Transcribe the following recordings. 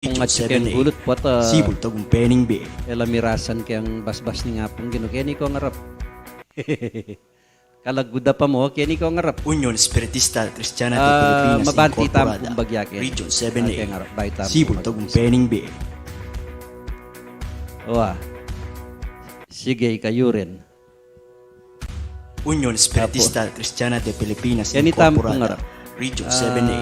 Nga chicken gulot po at Sibol tagong pening be. elamirasan kayang basbas ni nga pong gino. Kaya ni ko ngarap. Kalaguda pa mo, kaya ni ko ngarap. Union Spiritista Cristiana de Pilipinas Mabanti tam Incorporada. kung bagyake. Region Kaya 7A. ngarap. Baita Sibol tagong pening be. Owa. Sige, kayo rin. Union Spiritista Cristiana de Pilipinas Kaya ni tam kung Incorporada. ngarap. Region 7A.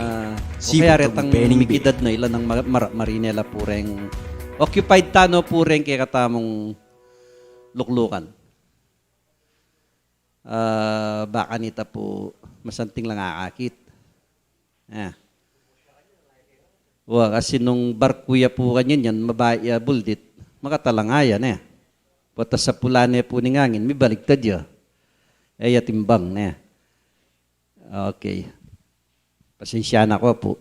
O Sibol kaya tagong retang pening be. mikidad na ilan ng marinela pureng occupied tano pureng kaya katamong luklukan. Baka nita po masanting lang akakit. Kasi nung barkuya po kanyan yan, mabaya buldit, makatalangayan Pata sa pulane po ni ngangin, may baligtad ya. Timbang Okay. Pasensya na ko po.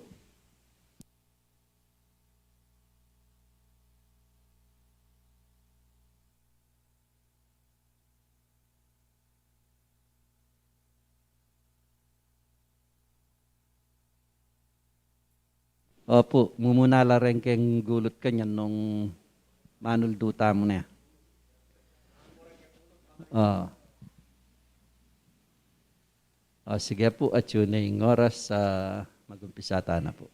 Opo, mumunala rin keng gulot kanyan nung manulduta mo na. Sige po, at yun na yung oras mag-umpisata na po.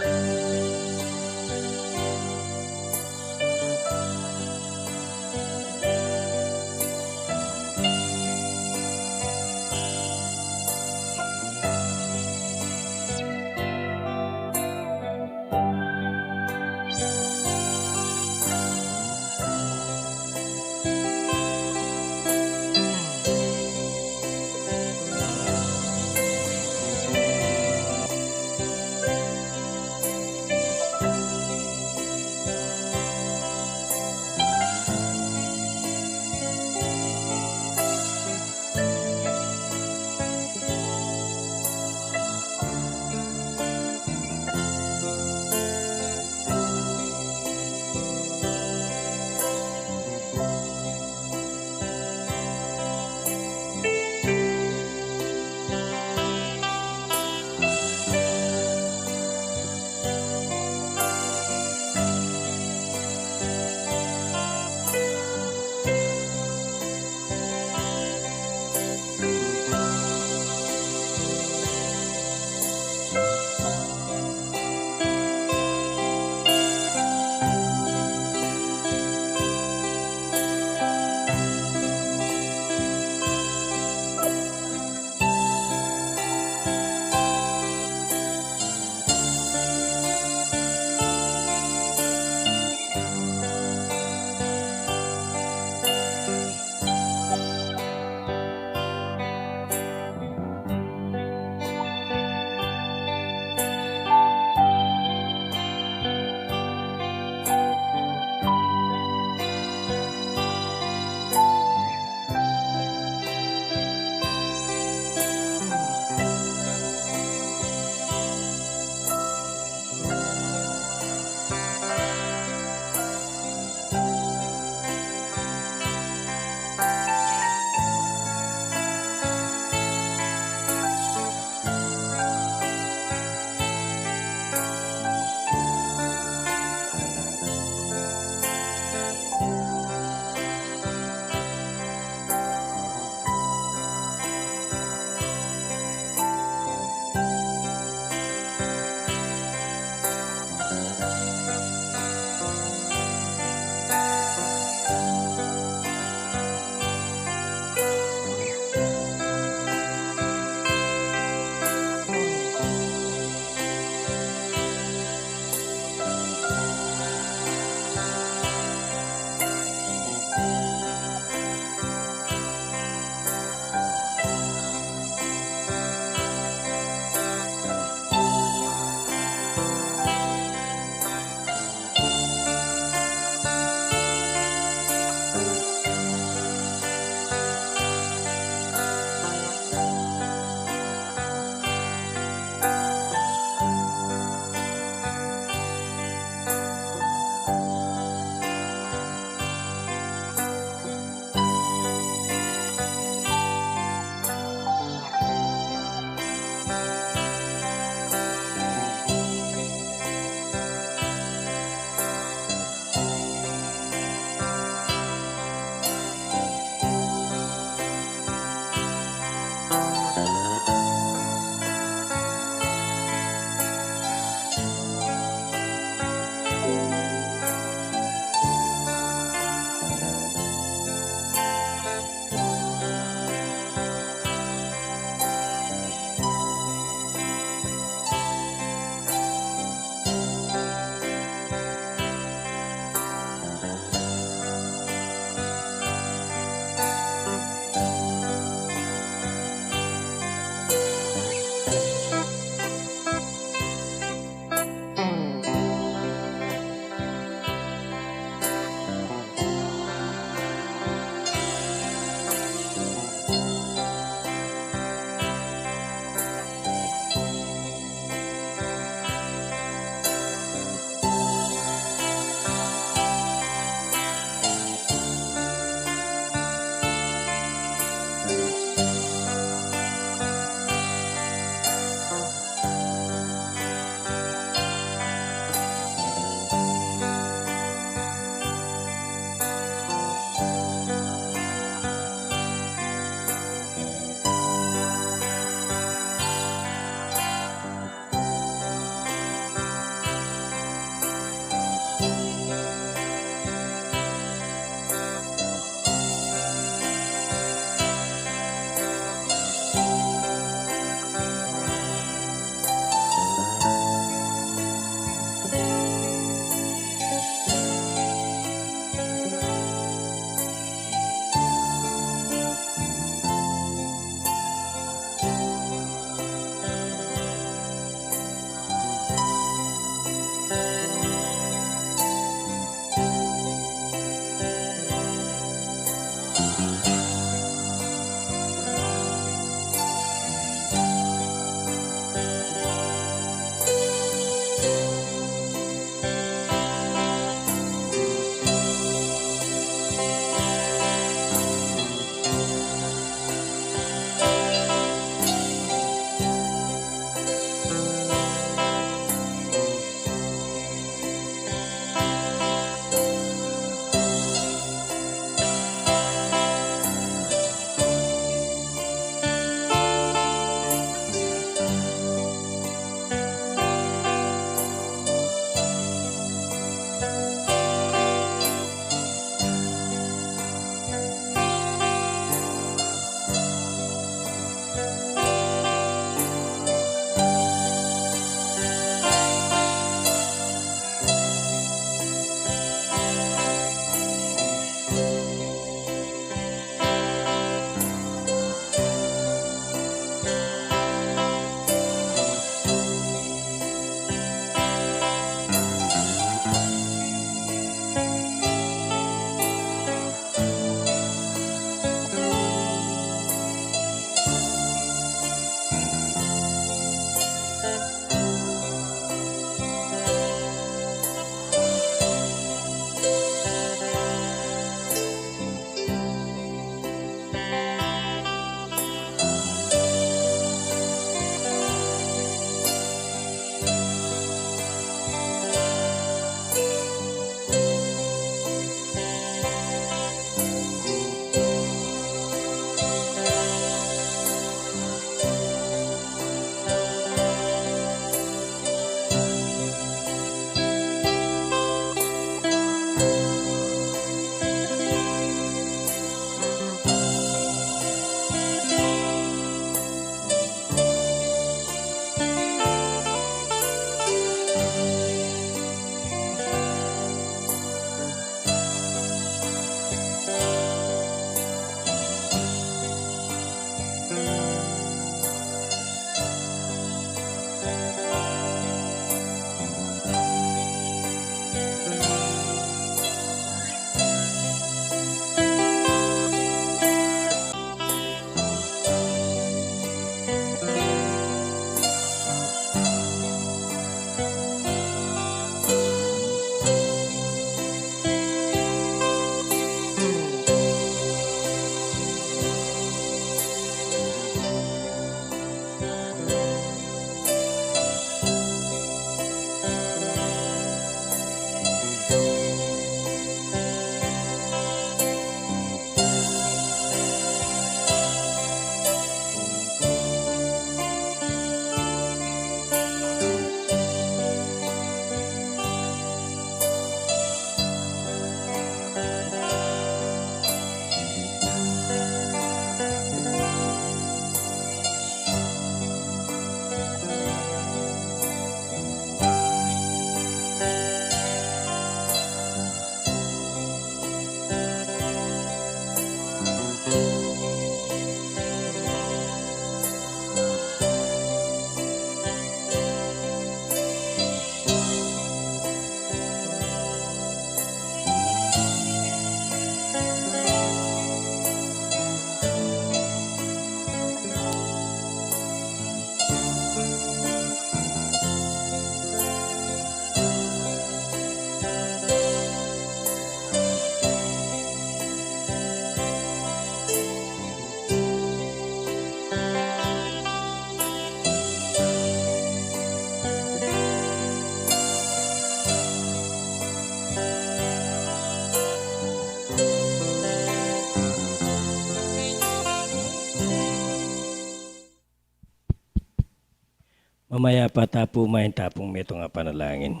Mamaya pa tapo main tapong meto nga panalangin.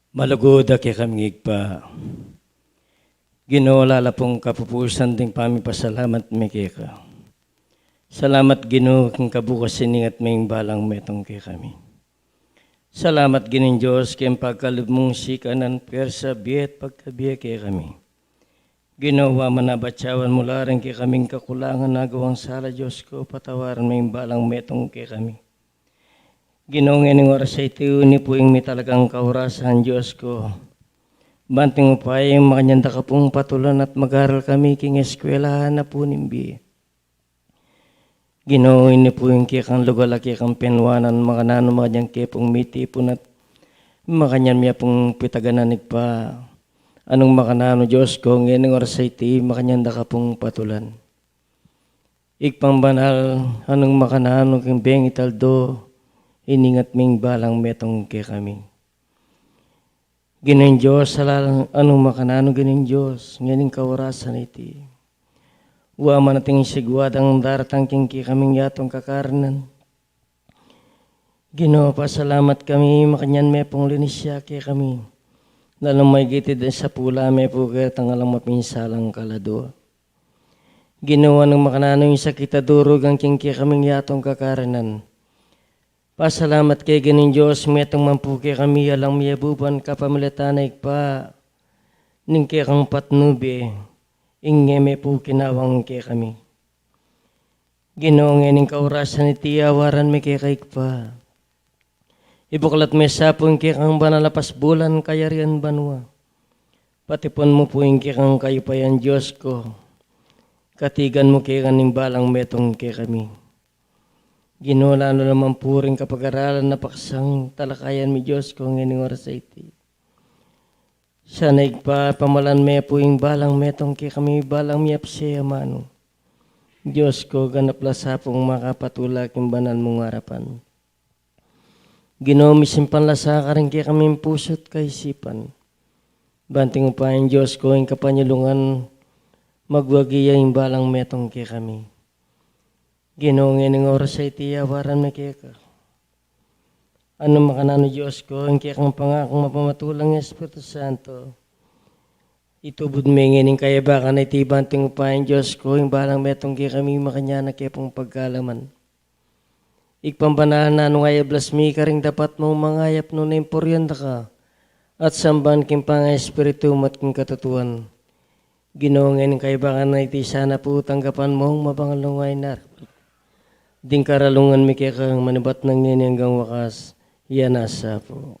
Malagoda kay kaming pa. Ginoo lalapong kapupusan ding pasalamat mi kay ka. Salamat Ginoo kung kabukas sining at may balang metong kay kami. Salamat Ginoong Diyos kay pagkalib mong sikanan persa biyet pagkabiya kay kami. Ginawa manabatsawan mula rin kay kaming kakulangan nagawang sala Diyos ko patawaran may balang metong kay kami. Ginoong ining oras sa ito ni po yung may talagang kaurasan Diyos ko. Banting upay yung makanyanda ka pong patulan at mag-aral kami king eskwelahan na po nimbi. Ginoo ini po yung kikang lugal at kikang penwanan makanano makanyang kipong mitipon at makanyan miya pong pitagananig pa. Anong makanano Diyos ko ngayon oras sa iti makanyanda ka pong patulan. Ikpang banal anong makanano king bengitaldo iningat ming balang metong kay kami. Ginoong Diyos salalang anong makanano ginoong Diyos ngayon kaurasan iti. Wa man nating sigwadang daratang king kaming yatong kakarnan. Ginoo pasalamat kami makanyan me pong linisya kay kami. Lalong may gitid sa pula me po kaya tangalang mapinsalang kalado. Ginawa ng makanano yung sakita durog ang king kaming yatong kakarnan. Pasalamat kay Ginoong Diyos metong mampuki kami alang miyabuban kapamilitanay pa ning kang patnubi. Ingeme po kinawang kay kami. Ginoong ining kaurasan iti awaran mi kay pa. Ibuklat may sapong kay kang banalapas bulan kayarian banwa. Patipon mo po yung kay kang kayupayan Diyos ko. Katigan mo kay kaning balang metong kay kami. Ginola no naman po rin kapag-aralan na paksang talakayan mi Diyos ko ng ining oras sa iti. Sana igpa pamalan me po yung balang metong kay kami balang miyap siya mano. Diyos ko ganap lasapong makapatulak yung banal mong harapan. Ginoo misimpan lasa ka rin kay kami puso't kaisipan. Banting upahin Diyos ko yung kapanyulungan magwagiya yung balang metong kay kami. Ginoo ng oras sa iti awaran me kay ka. Ano makanano Diyos ko, ang kiyakang pangakong mapamatulang ng Espiritu Santo. Itubod may ngining kayabakan na itibanting upahin Diyos ko, yung balang metong kaya kami makanya na kaya pong pagkalaman. Ikpambanahan na nung ayablas mi ka rin dapat mong mangayap no na imporyanda ka at samban king pang Espiritu mat king katutuan. Ginoong ngining kayabakan na iti sana po tanggapan mong mabangalungay na. Ding karalungan mi kaya kang manibat ng ngining hanggang wakas. Yan asa po.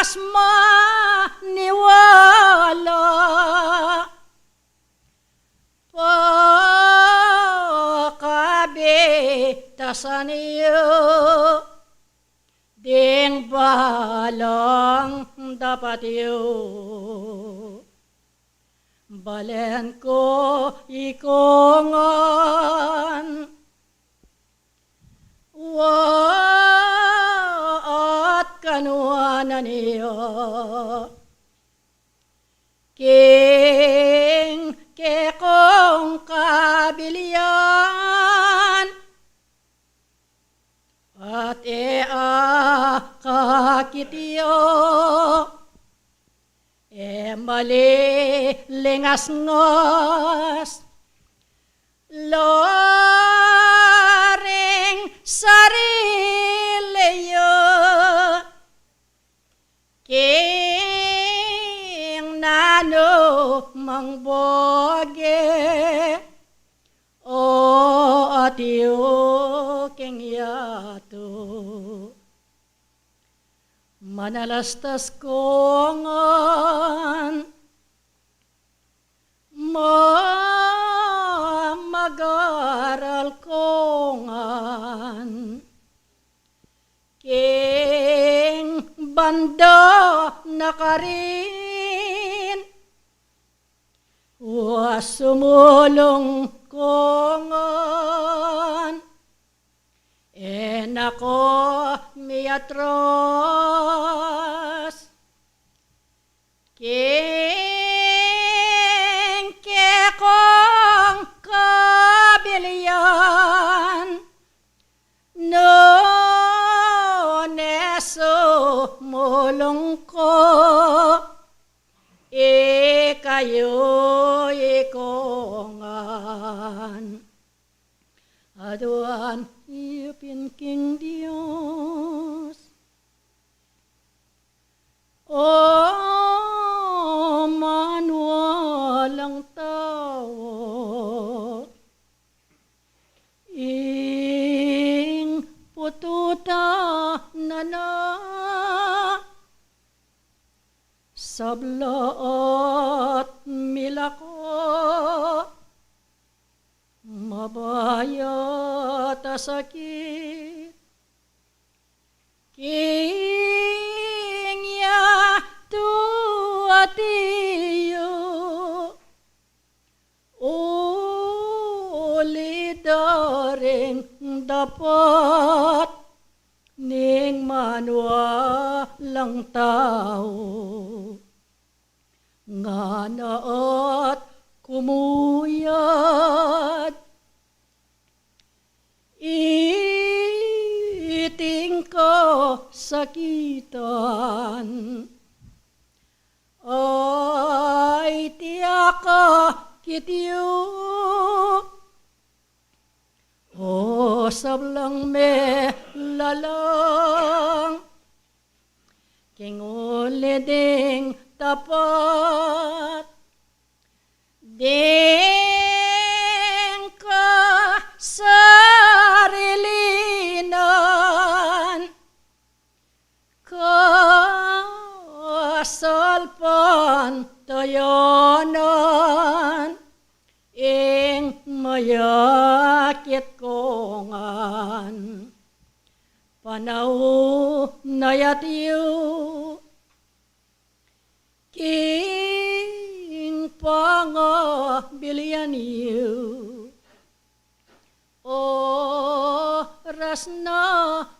kas maniwala pakabitasan iyo ding balang dapat iyo balen ko ikongan at kanuanan iyo king kekong kabilian at kakitiyo malilingas-ngas loring sarili yo king nano mangboge o atiyo king yato manalastas kongan mag-aral kongan king banda nakarin wasumulong kongan enako miatros king kekong kabilian no neso mulong ko ikayo ikongan aduan ipin king Dios o manualang tao ing pututa na sablaat milako mabayat sakit king ya tuatiyo ulidaring dapat ning manwa lang tao nga naat kumuyad iting ko sakitan ay tiyaka kitiyo o sablang me lalang king uleding tapat ding ka sarilinan kasalpan tayanan ing mayakit kongan panaw nayatiyo king pangabilian iyo oras na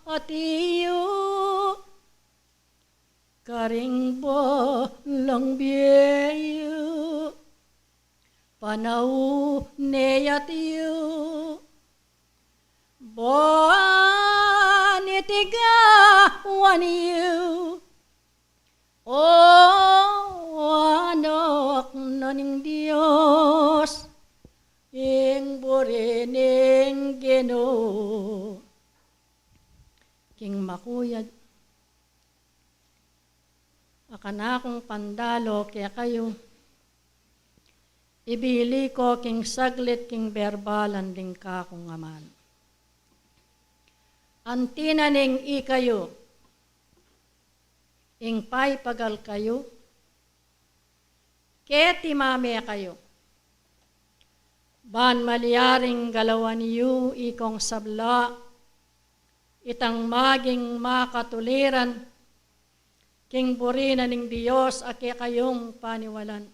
atiyo karing lang biyayo panaw neyatiyo banitigawan iyo o anak naning Dios ing burining Ginoo king makuyad akan akong pandalo kaya kayo ibili ko king saglit king berbalan ding ka kong aman antinaning ikayo ing paipagal kayo, keti mame kayo. Ban maliaring galawan niyo ikong sabla, itang maging makatuliran, king burina ning Diyos ake kayong paniwalan.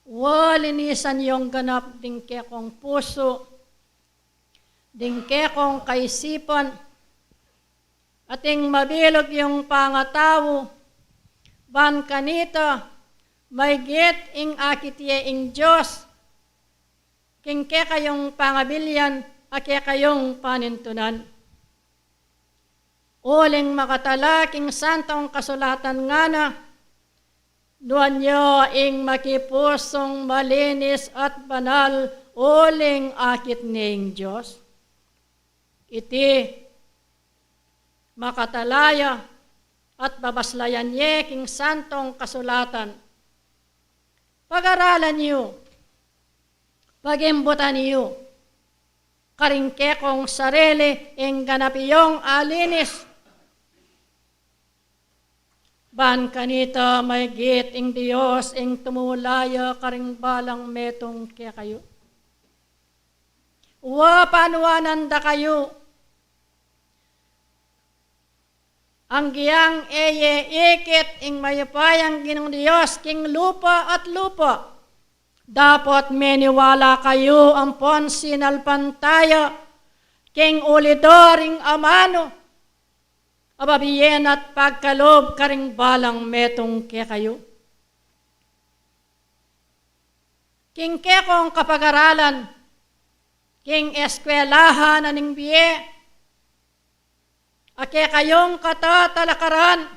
Walinisan yung ganap ding kekong puso, ding kekong kaisipan, ating mabilog yung pangatawo, ban kanita, may git ing akitye ing Diyos, king ke kayong pangabilyan, ake kayong panintunan. Uling makatala king santong kasulatan nga na, nuan nyo ing makipusong malinis at banal, uling akit ning Diyos. Iti makatalaya at babaslayan niya king santong kasulatan. Pag-aralan niyo, pag-imbutan niyo, karingke kong sarili ing ganapiyong alinis. Ban kanita may git ing Diyos ing tumulaya karing balang metong kaya kayo. Wa panuanan da kayo. Ang giyang eye ikit ing mayapayang ginong Diyos king lupa at lupa. Dapat meniwala kayo ang ponsinalpantaya king ulidoring amano. Ababiyen at pagkalob karing balang metong kaya kayo. King kekong kapag-aralan, king eskwelahan aning biye, ake kayong katatalakaran,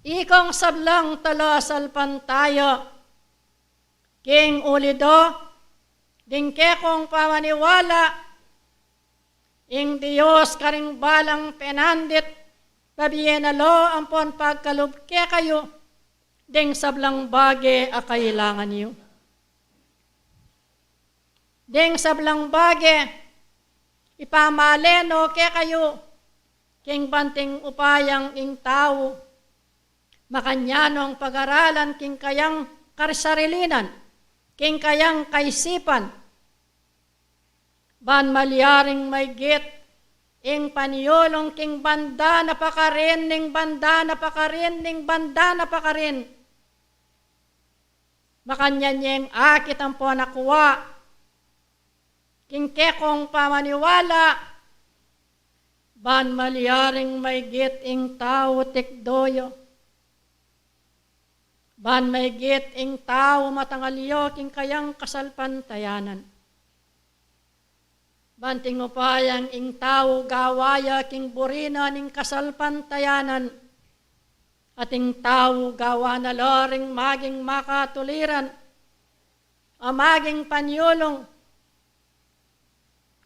ikong sablang talasalpan tayo, king ulido, ding kekong pamaniwala, ing Diyos karing balang penandit, babiyenalo ampon pagkalub ke kayo, ding sablang bage a kailangan niyo. Ding sablang bage, ipamaleno ke kayo, king banting upayang ing tao, makanyanong pag-aralan king kayang karsarilinan, king kayang kaisipan, ban maliaring may git, ing panyolong king banda na pakarin, ning banda na pakarin, ning banda na pakarin. Makanyan niyang akit ang po nakuha, king kekong pamaniwala, ban maliaring may git, ing tao tikdoyo, ban may git, ing tao matangalyo, king kayang kasalpantayanan. Banting upayang ing tao gawaya king burina ning kasalpantayanan, at ing tao gawa na loring maging makatuliran, amaging panyulong,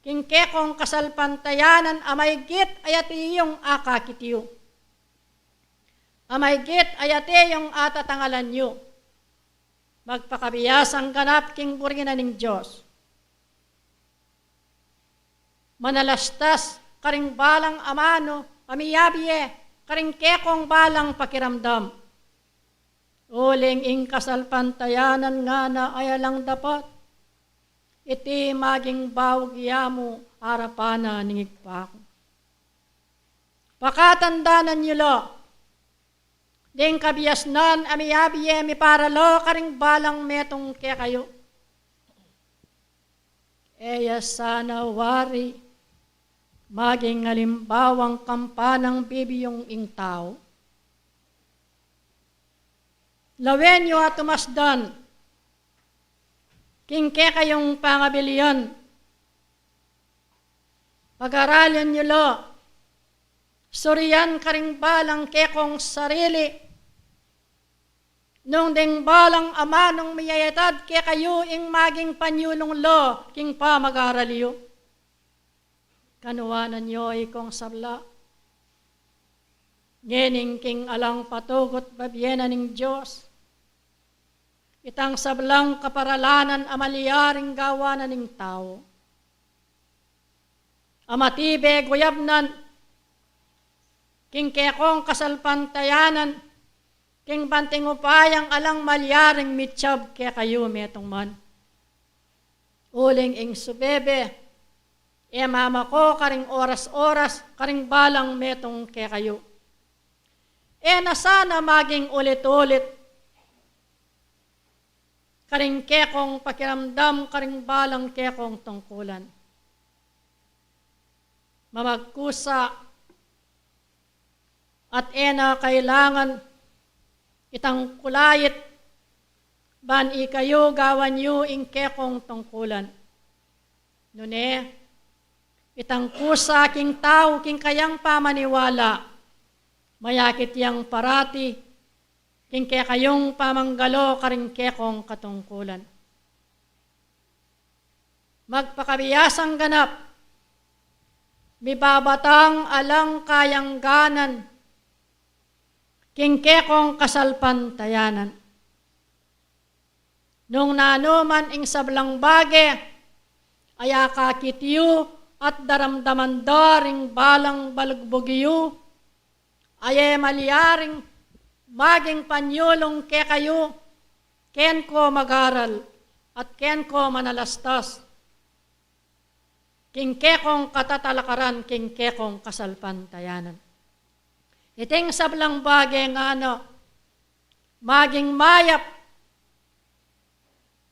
king kekong kasalpantayanan, amay git ayati yung akakitiyo. Amay git ayati yung atatangalan nyo. Magpakabiyasang ganap king burina ning Diyos. Manalastas karing balang amano, amiyabiye, karing kekong balang pakiramdam. Uling ing kasalpantayanan nga na ayalang dapat, iti maging bawagyamu arapana ningigpako. Pakatandanan nyo lo, ding kabiyasnan amiyabiye mi paralo karing balang metong ke kayo. Eya sana wari, maging halimbawang kampanang bibiyong ing tao. Lawen nyo at tumasdan, king ke kayong pangabilian, pag-aralyan nyo lo, suriyan karing balang kekong sarili, nung ding balang amanong miyayatad ke kayo ing maging panyulong lo, king pa mag-araliyo. Kanuwanan nyo ikong sabla. Ngening king alang patugot babyena ning Diyos. Itang sablang kaparalanan amaliaring gawanan ning tao. Amatibe guyabnan, king kekong kasalpantayanan, king banting upayang alang malyaring mitsyab ke kayo metong man. Uling ing subebe, mama ko karing oras-oras, karing balang metong ke kayo. Na sana maging ulit-ulit, karing kekong pakiramdam, karing balang kekong tungkulan. Mamagkusa at kailangan itang kulayit ban ikayo gawan yu ing kekong tungkulan. Nune, itang kusa king tao king kayang pamaniwala, mayakit yang parati, king kayong pamanggalo karing kekong katungkulan. Magpakabiyasang ganap, mibabatang alang kayang ganan, king kekong kasalpantayanan. Nung nanuman ing sablang bage, aya kakitiyo at daramdaman daring balang balugbogyo, ay malyaring maging panyulong ke kayo, ken ko magaral at ken ko manalastas. King kekong katatalakaran, king kekong kasalpantayanan. Iting sablang bagay nga maging mayap,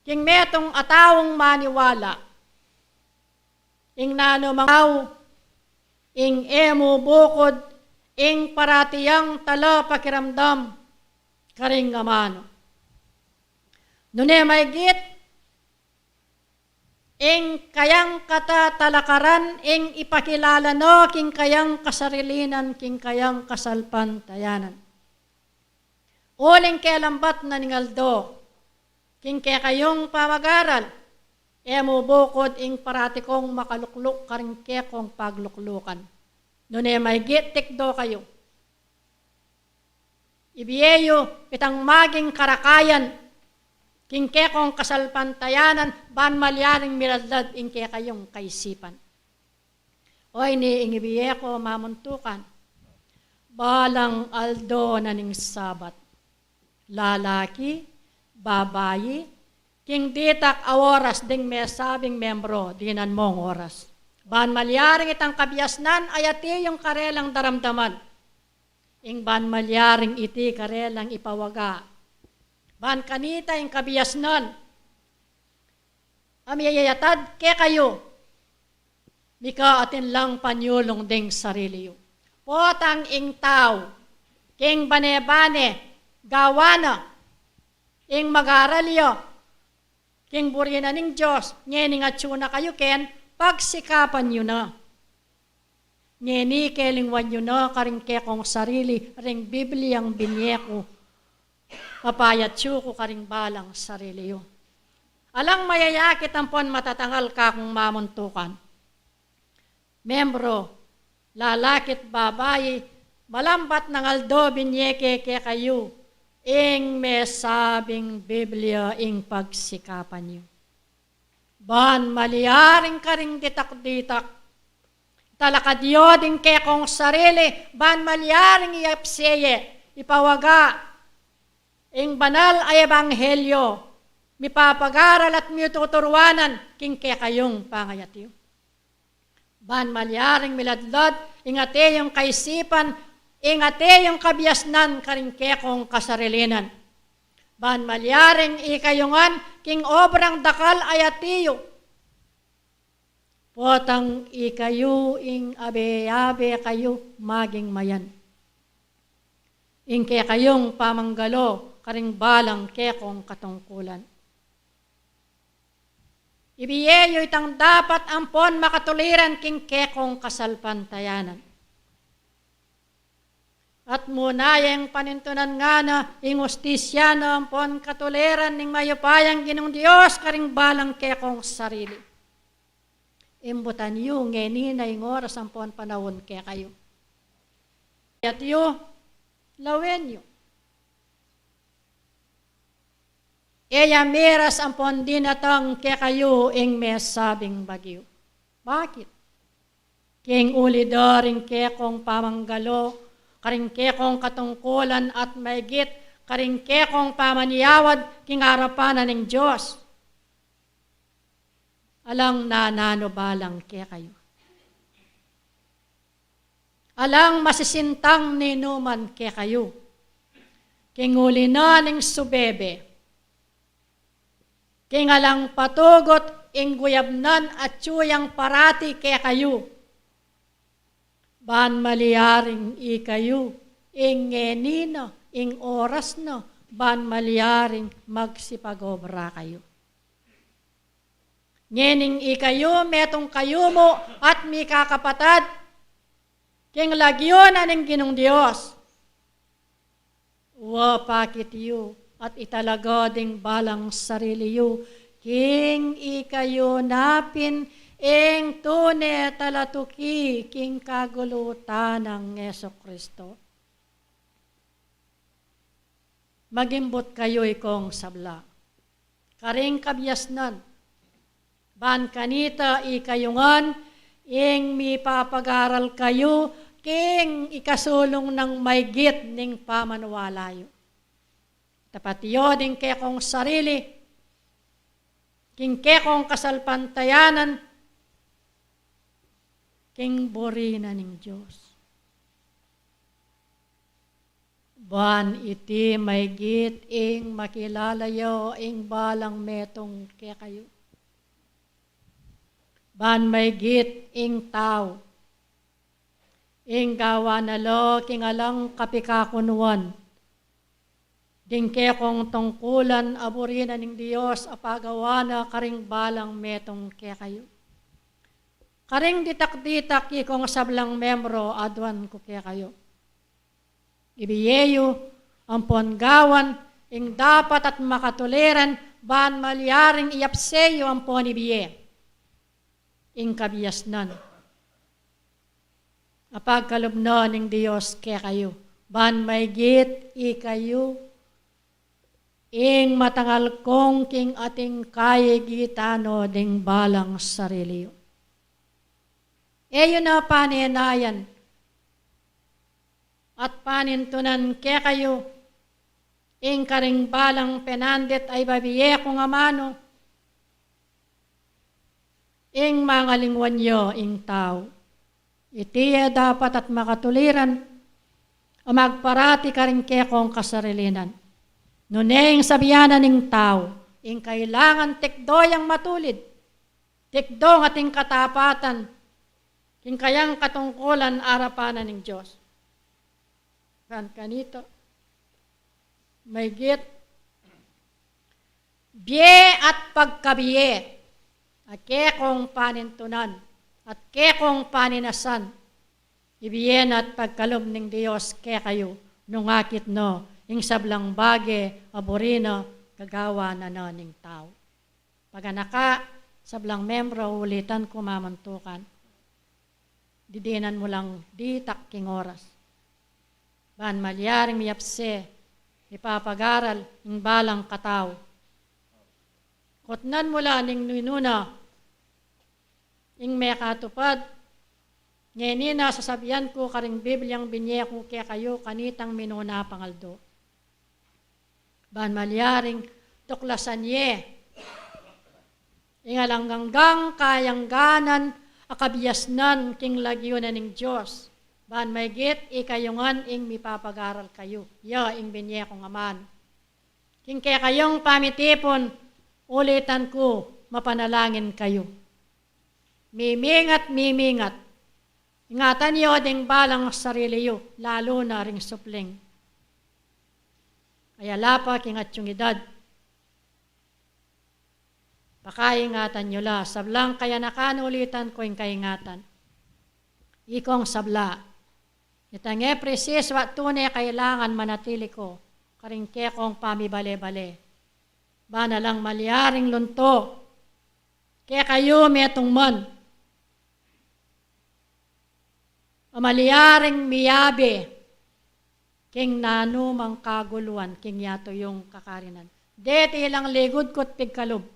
king metong atawong maniwala, ing mangaw, ing emo bukod, ing paratiyang tala pakiramdam, karing amano. Nune may git, ing kayang katatalakaran, ing ipakilala no, king kayang kasarilinan, king kayang kasalpantayanan. Uling kelambat na ningaldo, king kayong pamagaral, emo bukod ing parati kong makalukluk karing kekong pagluklukan. Nune may gitik do kayo. Ibiyeyo itang maging karakayan, king kekong kasalpantayanan, ban malyaring miradlad ing kekayong kaisipan. Oy ni ing ibiye ko mamuntukan, balang aldo na ning sabat. Lalaki, babayi, king ditak aworas ding mesabing membro, dinan mong oras. Ban malyaring itang kabiasnan, ayati yung karelang daramdaman. Ing ban malyaring iti karelang ipawaga. Ban kanita yung kabiasnan, amiyayatad ke kayo, mika atin lang panyulong ding sarili yo. Potang ing tao, king bane-bane, gawana, ing mag-aralyo, king burina ning Diyos, nyening atsuna kayo ken, pagsikapan nyo na. Ngeni kelingwan nyo na karing kekong sarili, ring Bibliyang binyeko, papayat ko karing balang sarili yo. Alang mayayakit ang pon matatangal ka kung mamuntukan. Membro, lalakit babayi, malambat ng aldo binyeke ke kayo, ing mesabing Biblia ing pagsikapan nyo. Ban maliyaring karing ditak-ditak, talakadyo ding kekong sarili, ban maliyaring iapseye, ipawaga, ing banal ay ebanghelyo, mipapagaral at mituturwanan, king kekayong pangayatiyo. Ban maliyaring miladlad, ingate yung kaisipan, ingate yung kabiasnan, karing kekong kasarilinan. Ban malyaring ikayungan, king obrang dakal ayatiyo. Potang ikayo, ing abe-abe kayo, maging mayan. Ing kekayong pamanggalo, karing balang kekong katungkulan. Ibiyeyo itang dapat ampon makatuliran, king kekong kasalpantayanan. At muna yung panintunan nga na ingustisya na ampon katuliran ning mayupayang ginong Diyos karing balang kekong sarili. Imbutan yu ngeni na yung oras ampon panahon ke kayo. At yu, lawen yu. Eya miras ampon dinatang ke kayo ing mesabing bagyo. Bakit? King ulidoring kekong pamanggalo, karingkekong katungkulan at maigit karingkekong pamaniyawad kingarapanan ng Diyos. Alang nanano balang ke kayo. Alang masisintang ninuman ke kayo. Kinguli na ng subebe. Kingalang patugot ingguyabnan at tsuyang parati ke kayo. Ban maliyaring ikayo, ingenino, ing oras no, ban maliyaring magsipagobra kayo. Ngening ikayo, metong kayo mo at mi kakapatad, king lagyo na ng Ginong Diyos. Wapakit yu at italaga ding balang sarili yu, king ikayo napin, ing tune talatuki king kagulutan ng Yeso Kristo. Magimbot kayo ikong sabla. Karing kabyasnan, ban kanita ikayungan, ing mi papagaral kayo, king ikasulong ng maygit ning pamanwalayo. Tapatiyo din kekong sarili, king kekong kasalpantayanan, king borina ning Diyos. Ban iti maygit ing makilalayo ing balang metong ke kayo. Ban maygit ing tao. Ing gawa na lo king alang kapikakunwan. Ding kekong tungkulan aburina ning Diyos apagawa na karing balang metong ke kayo. Karing ditak-ditak ikong sablang membro adwan ko kaya kayo. Ibiyeyo ang ponggawan ing dapat at makatuliran ban malyaring iapseyo ang ponibiye. Ing kabiyasnan. Apagkalubno ning Diyos kaya kayo. Ban maygit ikayo. Ing matangal kong king ating kayigitano ding balang sariliyo. Eyo na paninayan at panintunan ke kayo ing karing balang penandet ay babiye kung amano ing mga lingwan nyo ing tao. Itiya dapat at makatuliran o magparati karing ke kong kasarilinan. Nuneng sabiyanan ing tao ing kailangan tikdoyang matulid, tikdong ating katapatan, king kayang katungkulan arapanan ng Diyos. Kan kanito, maygit, biye at pagkabiye, at kekong panintunan, at kekong paninasan, ibiyen at pagkalob ng Diyos ke kayo, nung akit no, ing sablang bage, aburino, gagawa na no ng tao. Paganaka, sablang membro, ulitan ko mamantukan, didinan mo lang di takking oras. Ban malyaring miyapse, ipapagaral ng balang kataw. Kotnan mo lang ng nununa, ing may katupad, ngayon na sasabihan ko karing Bibliang binye ko kaya kayo kanitang minuna pangaldo. Ban malyaring tuklasan ye, ingalanggang kayang ganan, akabiyasnan king lagyo na ning Diyos. Ban maygit ikayungan ing mipapagaral kayo. Ya ing binye kong aman. King kaya kayong pamitipon, ulitan ko, mapanalangin kayo. Mimingat. Ingatan niyo ding balang sarili yo, lalo na ring supling. Kaya lapak ingat yung edad. Pakaingatan nyo la. Sablang kaya nakanulitan ko yung kaingatan. Ikong sabla. Itange presis wat tunay kailangan manatili ko. Karingke kong pamibale-bale. Bana lang malyaring lunto. Kaya kayo metong man. Amalyaring miyabe. King nanumang kaguluan. King yato yung kakarinan. Deti ilang ligod ko't pigkalob.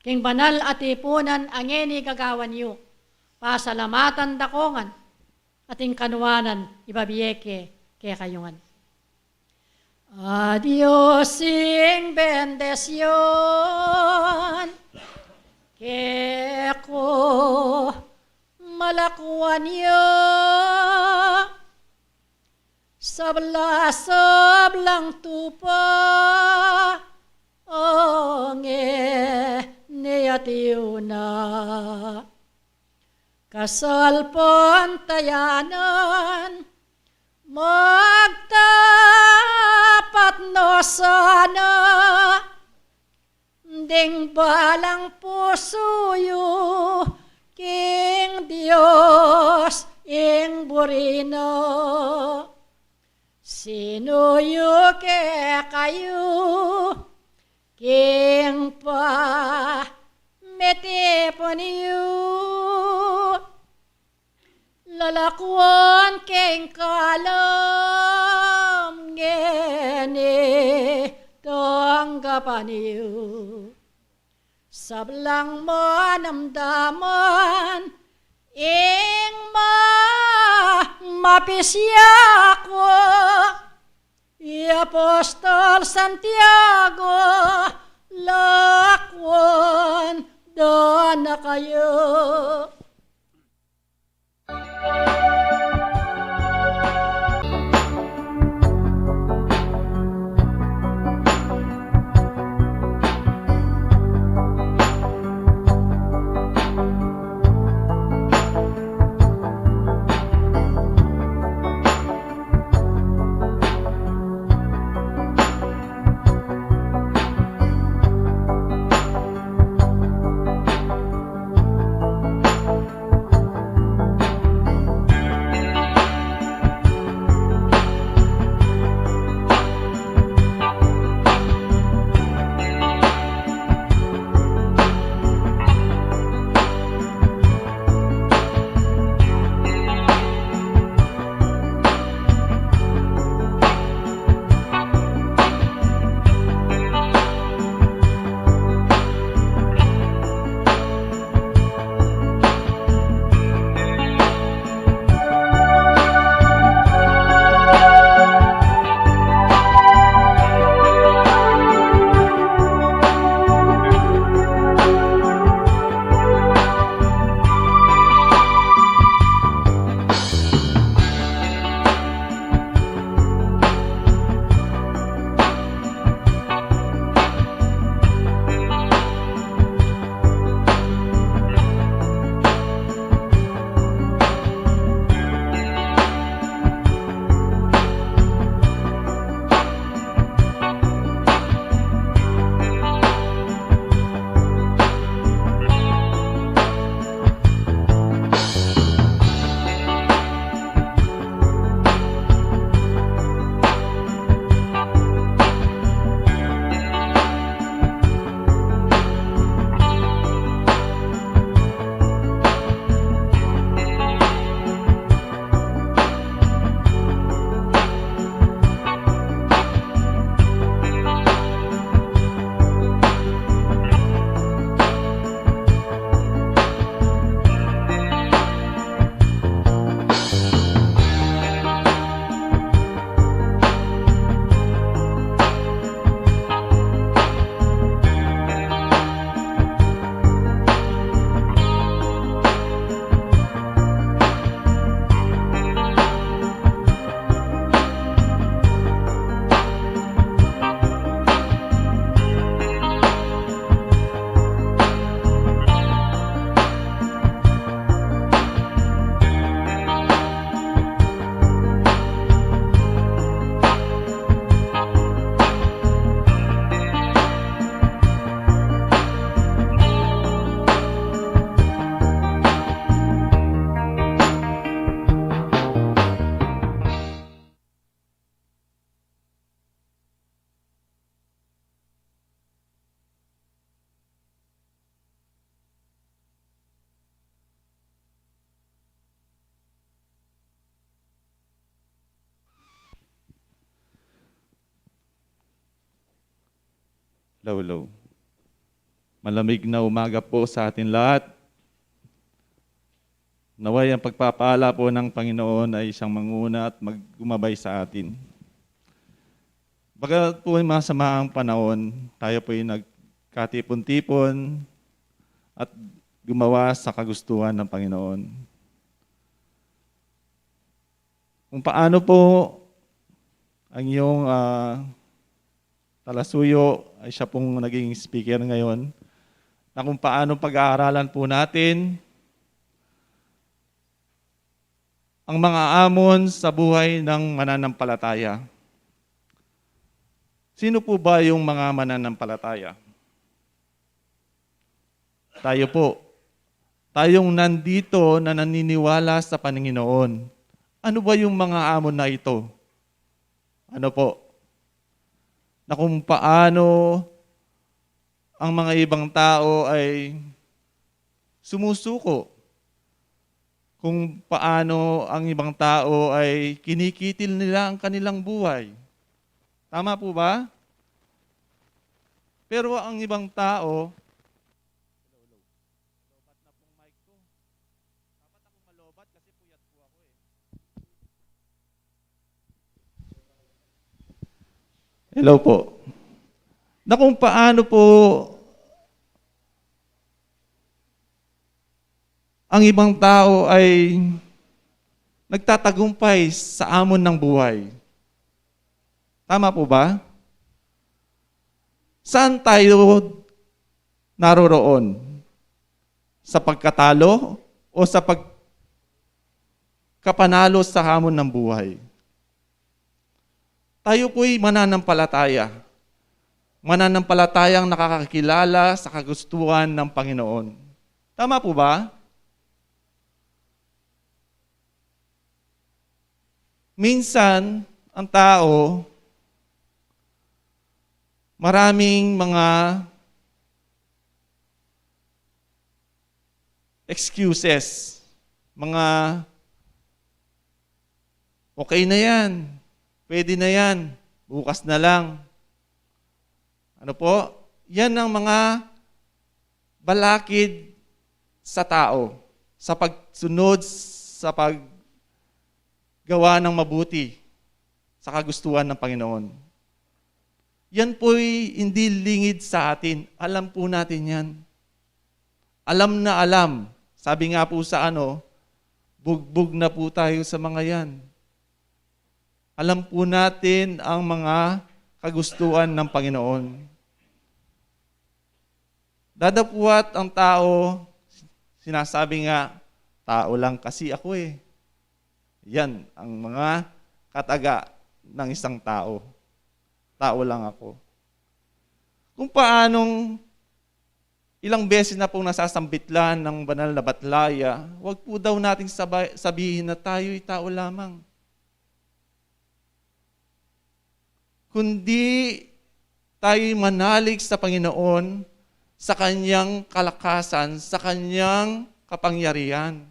King banal at ipunan ang eni gagawan yu. Pasalamatan dakongan. Ating kanuanan ibabiyeke kaya kayungan. Adios sing bendesyon, kaya ko malakwan yo, sablang tupa, onge niyatiw na. Kasal pontayanan, magtapat no sana, ding balang puso yu, king Dios ing burino. Sino yu ke kayo, king pa metipon yu, lalakwan king kalam ngeni tanggapan yu. Sablang manamdaman ing mapisya ko, Apostol Santiago, lakwan doon na kayo. Lawlaw. Malamig na umaga po sa atin lahat. Naway ang pagpapala po ng Panginoon ay siyang manguna at maggumabay sa atin. Baga po yung masamaang panahon, tayo po yung nagkatipon-tipon at gumawa sa kagustuhan ng Panginoon. Kung paano po ang iyong talasuyo ay siya pong naging speaker ngayon, na kung paano pag-aaralan po natin ang mga amon sa buhay ng mananampalataya. Sino po ba yung mga mananampalataya? Tayo po. Tayong nandito na naniniwala sa Panginoon. Ano ba yung mga amon na ito? Ano po? Na kung paano ang mga ibang tao ay sumusuko. Kung paano ang ibang tao ay kinikitil nila ang kanilang buhay. Tama po ba? Pero ang ibang tao, hello po. Na kung paano po ang ibang tao ay nagtatagumpay sa amon ng buhay. Tama po ba? Saan tayo naroroon? Sa pagkatalo o sa pagkapanalo sa hamon ng buhay? Tayo po'y mananampalataya. Mananampalatayang nakakakilala sa kagustuhan ng Panginoon. Tama po ba? Minsan, ang tao, maraming mga excuses, mga okay na yan, pwede na yan, bukas na lang. Ano po? Yan ang mga balakid sa tao, sa pagsunod, sa paggawa ng mabuti, sa kagustuhan ng Panginoon. Yan po'y hindi lingid sa atin. Alam po natin yan. Alam na alam. Sabi nga po sa bugbog na po tayo sa mga yan. Alam po natin ang mga kagustuhan ng Panginoon. Dadapuat ang tao, sinasabi nga, tao lang kasi ako eh. Yan ang mga kataga ng isang tao. Tao lang ako. Kung paanong ilang beses na pong nasasambitlan ng banal na batlaya, huwag po daw nating sabihin na tayo'y tao lamang. Kundi tayo'y manalig sa Panginoon, sa Kanyang kalakasan, sa Kanyang kapangyarihan.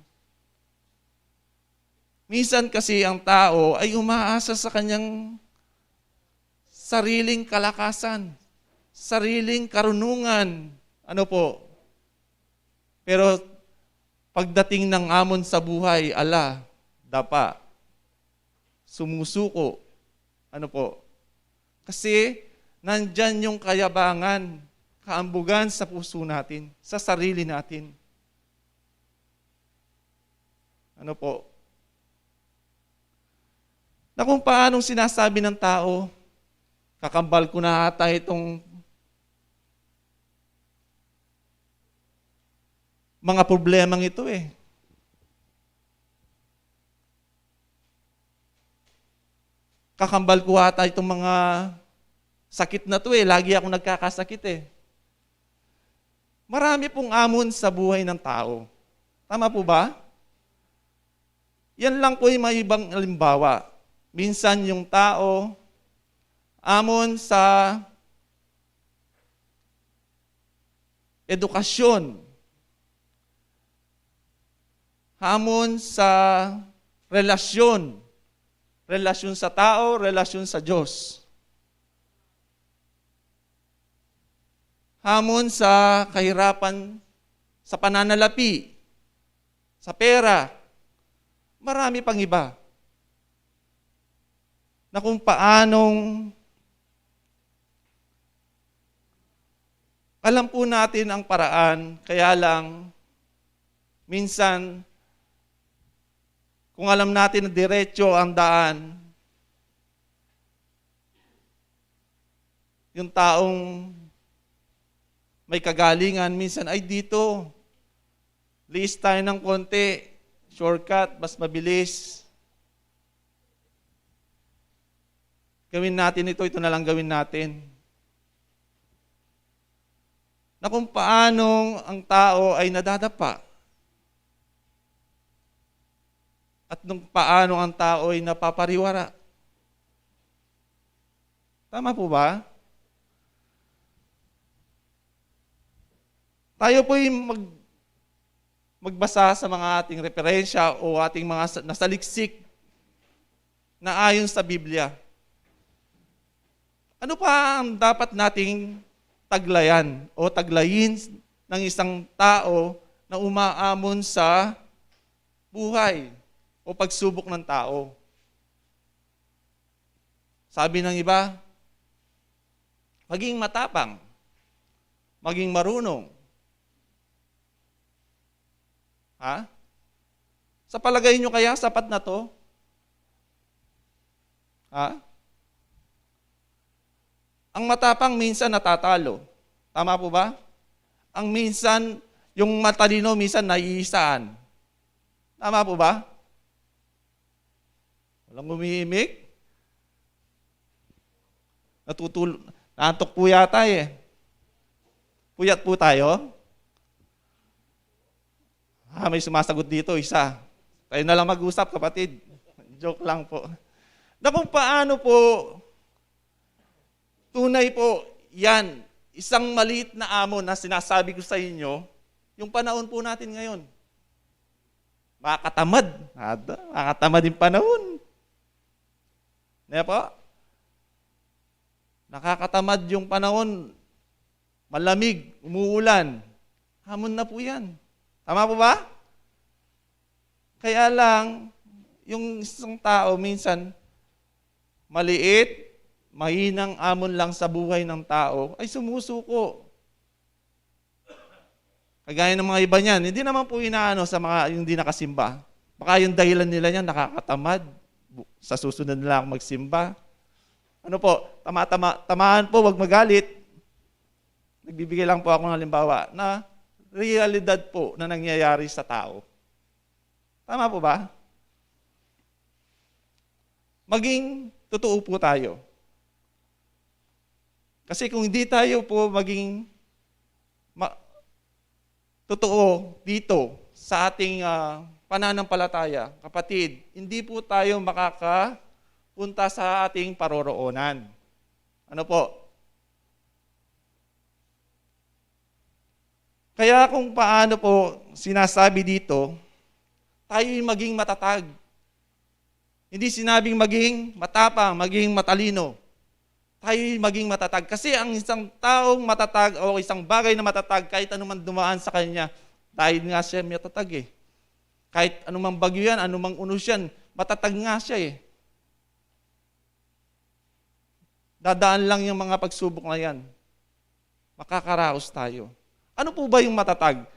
Minsan kasi ang tao ay umaasa sa kanyang sariling kalakasan, sariling karunungan. Ano po? Pero pagdating ng amon sa buhay, dapa, sumusuko. Ano po? Kasi nandyan yung kayabangan, kaambugan sa puso natin, sa sarili natin. Ano po? Na kung paanong sinasabi ng tao, kakambal ko na ata itong mga problemang ito eh. Kakambal ko ata itong mga sakit na to eh. Lagi akong nagkakasakit eh. Marami pong amon sa buhay ng tao. Tama po ba? Yan lang po yung mga ibang halimbawa. Minsan yung tao, amon sa edukasyon, hamon sa relasyon, relasyon sa tao, relasyon sa Diyos. Hamon sa kahirapan sa pananalapi, sa pera, marami pang iba. Na kung paanong alam po natin ang paraan, kaya lang minsan kung alam natin na diretso ang daan, yung taong may kagalingan, minsan ay dito, liis tayo ng konti, shortcut, mas mabilis. Gawin natin ito na lang gawin natin. Na kung paanong ang tao ay nadadapa. At nung paano ang tao ay napapariwara. Tama po ba? Tayo po'y magbasa sa mga ating referensya o ating mga nasaliksik na ayon sa Biblia. Ano pa ang dapat nating taglayan o taglayin ng isang tao na umaamon sa buhay o pagsubok ng tao? Sabi ng iba, maging matapang, maging marunong. Ha? Sa palagay nyo kaya, sapat na to? Ha? Ang matapang minsan natatalo. Tama po ba? Ang minsan, yung matalino minsan naiisaan. Tama po ba? Walang umihimik? Naantok po yata eh. Puyat po tayo? May sumasagot dito, isa. Tayo na lang mag-usap, kapatid. Joke lang po. Na kung paano po, tunay po, yan, isang maliit na amon na sinasabi ko sa inyo, yung panahon po natin ngayon. Makakatamad. Makakatamad yung panahon. Di po? Nakakatamad yung panahon. Malamig, umuulan. Hamon na po yan. Tama po ba? Kaya lang, yung isang tao minsan, maliit, mahinang amon lang sa buhay ng tao, ay sumusuko. Kagaya ng mga iba niyan, hindi naman po inaano sa mga yung hindi nakasimba. Baka yung dahilan nila niyan, nakakatamad. Sa susunod na lang magsimba. Ano po, tamaan po, wag magalit. Nagbibigay lang po ako ng halimbawa na realidad po na nangyayari sa tao. Tama po ba? Maging totoo po tayo. Kasi kung hindi tayo po maging totoo dito sa ating pananampalataya, kapatid, hindi po tayo makakapunta sa ating paroroonan. Ano po? Kaya kung paano po sinasabi dito, tayo'y maging matatag. Hindi sinabing maging matapang, maging matalino. Tayo'y maging matatag. Kasi ang isang taong matatag o isang bagay na matatag, kahit anuman dumaan sa kanya, dahil nga siya matatag eh. Kahit anumang bagyo yan, anumang unos yan, matatag nga siya eh. Dadaan lang yung mga pagsubok na yan. Makakaraos tayo. Ano po ba yung matatag?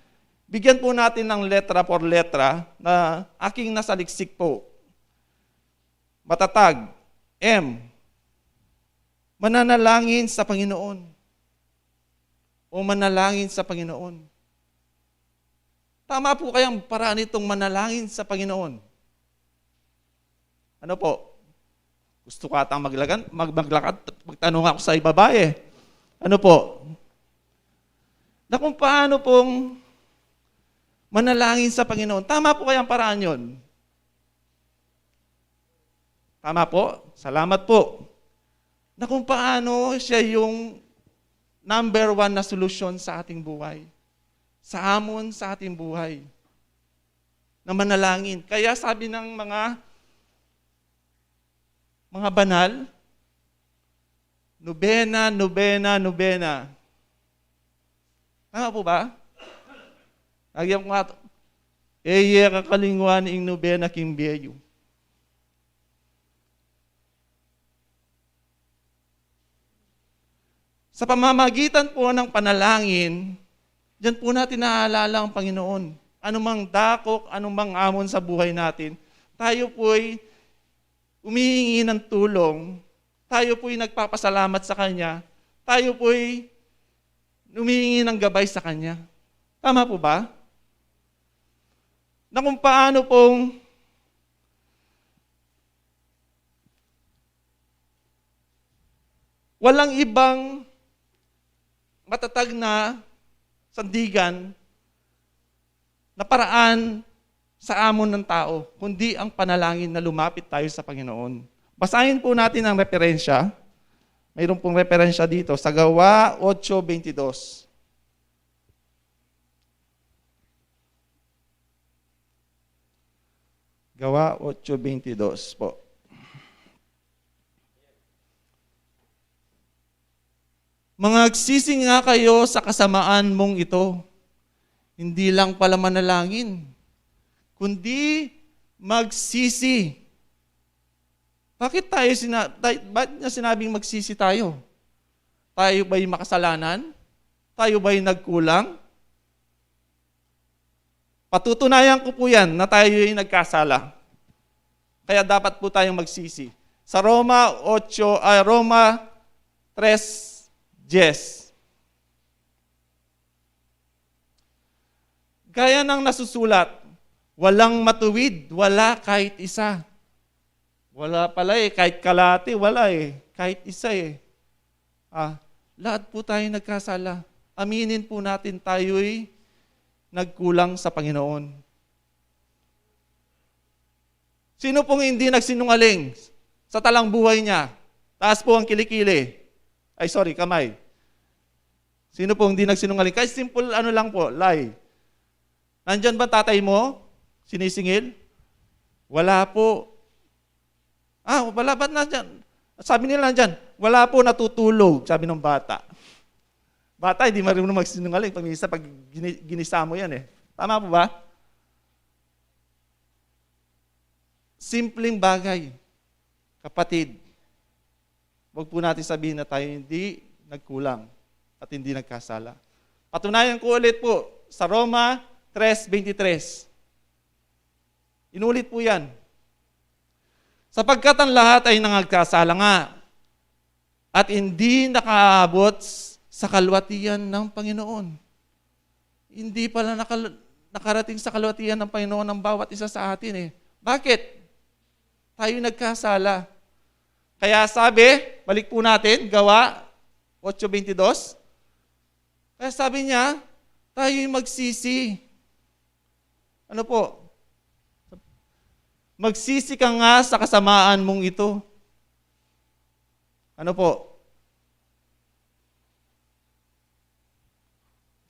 Bigyan po natin ng letra por letra na aking nasaliksik po. Matatag. M. Mananalangin sa Panginoon. O manalangin sa Panginoon. Tama po kayang paraan itong manalangin sa Panginoon. Ano po? Gusto ko atang maglakad, magtanong ako sa babae. Ano po? Na kung paano pong manalangin sa Panginoon. Tama po kayang paraan yun? Tama po? Salamat po. Na kung paano siya yung number one na solusyon sa ating buhay. Sa hamon sa ating buhay. Na manalangin. Kaya sabi ng mga banal, nobena, nobena, nobena. Tama po ba? Lagyan ko nga eye kakalingwan ing nobena kimbeyo. Sa pamamagitan po ng panalangin, diyan po natin naaalala ang Panginoon. Anumang dakok, anumang amon sa buhay natin, tayo po'y humihingi ng tulong, tayo po'y nagpapasalamat sa Kanya, tayo po'y humihingi ng gabay sa Kanya. Tama po ba? Na kung paano pong walang ibang matatag na sandigan na paraan sa amon ng tao, kundi ang panalangin na lumapit tayo sa Panginoon. Basahin po natin ang referensya. Mayroon pong referensya dito sa Gawa 8:22. Gawa 8:22 po. Mangagsisi nga kayo sa kasamaan mong ito. Hindi lang pala manalangin, kundi magsisi. Bakit bakit niya sinabing magsisi tayo? Tayo ba'y makasalanan? Tayo ba'y nagkulang? Patutunayan ko po yan na tayo ay nagkasala. Kaya dapat po tayong magsisi. Sa Roma 3:10. Gaya ng nasusulat, walang matuwid, wala kahit isa. Wala pala kahit kalate, wala kahit isa lahat po tayo nagkasala. Aminin po natin tayo'y nagkulang sa Panginoon. Sino pong hindi nagsinungaling sa talang buhay niya? Taas po ang kilikili. Kamay. Sino pong hindi nagsinungaling? Kahit simple lang po, lie. Nandyan ba tatay mo? Sinisingil? Wala po. Wala ba nandyan? Sabi nila nandyan, wala po, natutulog, sabi ng bata. Bata, hindi marunong magsinungaling. Pag ginisa mo yan Tama po ba? Simpleng bagay. Kapatid, huwag po natin sabihin na tayo hindi nagkulang at hindi nagkasala. Patunayan ko ulit po sa Roma 3:23. Inulit po yan. Sapagkat ang lahat ay nangagkasala nga at hindi nakaabot sa kalwatian ng Panginoon. Hindi pala nakarating sa kalwatian ng Panginoon ang bawat isa sa atin Bakit? Tayo nagkasala. Kaya sabi, balik po natin, Gawa 8:22. Kaya sabi niya, tayo'y magsisi. Ano po? Magsisi ka nga sa kasamaan mong ito. Ano po?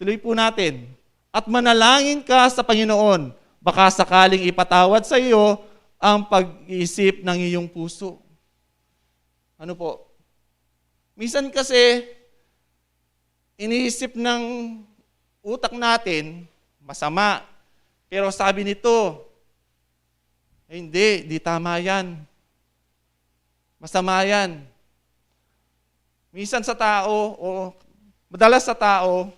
Tuloy po natin. At manalangin ka sa Panginoon, baka sakaling ipatawad sa iyo ang pag-iisip ng iyong puso. Ano po? Minsan kasi, iniisip ng utak natin, masama. Pero sabi nito, hindi, di tama yan. Masama yan. Minsan sa tao, madalas sa tao,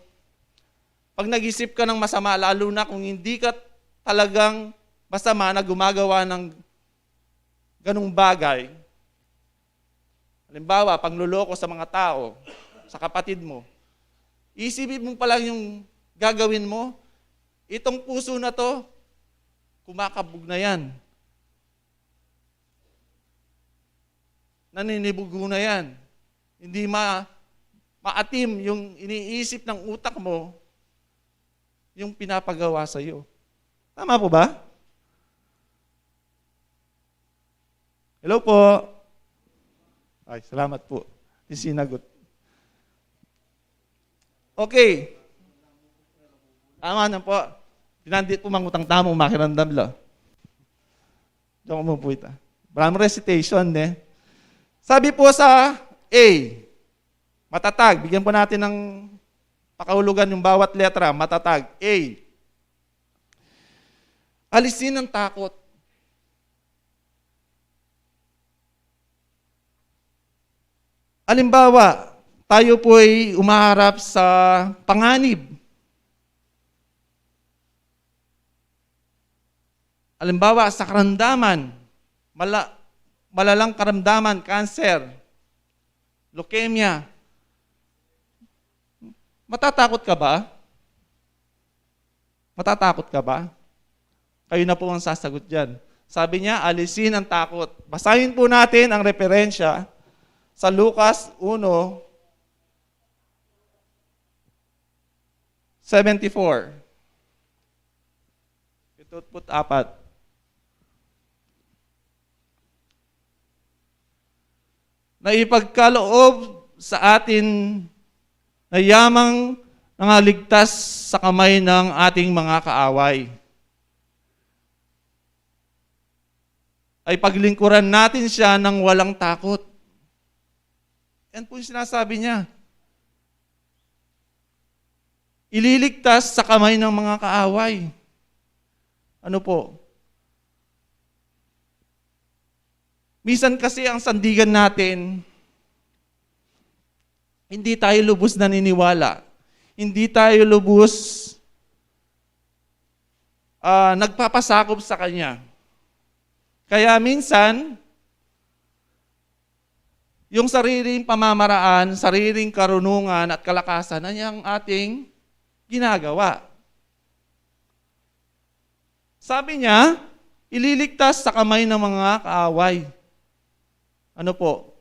pag nag-isip ka ng masama, lalo na kung hindi ka talagang masama na gumagawa ng ganung bagay, halimbawa, pangluloko sa mga tao, sa kapatid mo, isipin mo pala yung gagawin mo, itong puso na to, kumakabog na yan. Naninibugo na yan. Hindi maatim yung iniisip ng utak mo, yung pinapagawa sa iyo. Tama po ba? Hello po. Ay, salamat po. Sinagot. Okay. Tama na po. Pinandit po mangutang tamong makirandam lo. Diyan mo po ito. Maraming recitation, Sabi po sa A, matatag. Bigyan po natin ng pakahulugan yung bawat letra. Matatag. A. Alisin ang takot. Halimbawa, tayo po'y umaharap sa panganib. Halimbawa, sa karamdaman, malalang karamdaman, cancer, leukemia. Matatakot ka ba? Matatakot ka ba? Kayo na po ang sasagot dyan. Sabi niya, alisin ang takot. Basahin po natin ang referensya sa Lucas 1:74. 74. Na ipagkaloob sa atin na yamang nangaligtas sa kamay ng ating mga kaaway. Ay paglingkuran natin siya ng walang takot. Yan po yung sinasabi niya. Ililigtas sa kamay ng mga kaaway. Ano po? Minsan kasi ang sandigan natin, hindi tayo lubos naniniwala. Hindi tayo lubos nagpapasakop sa Kanya. Kaya minsan, yung sariling pamamaraan, sariling karunungan at kalakasan na yung ating ginagawa. Sabi niya, ililigtas sa kamay ng mga kaaway. Ano po?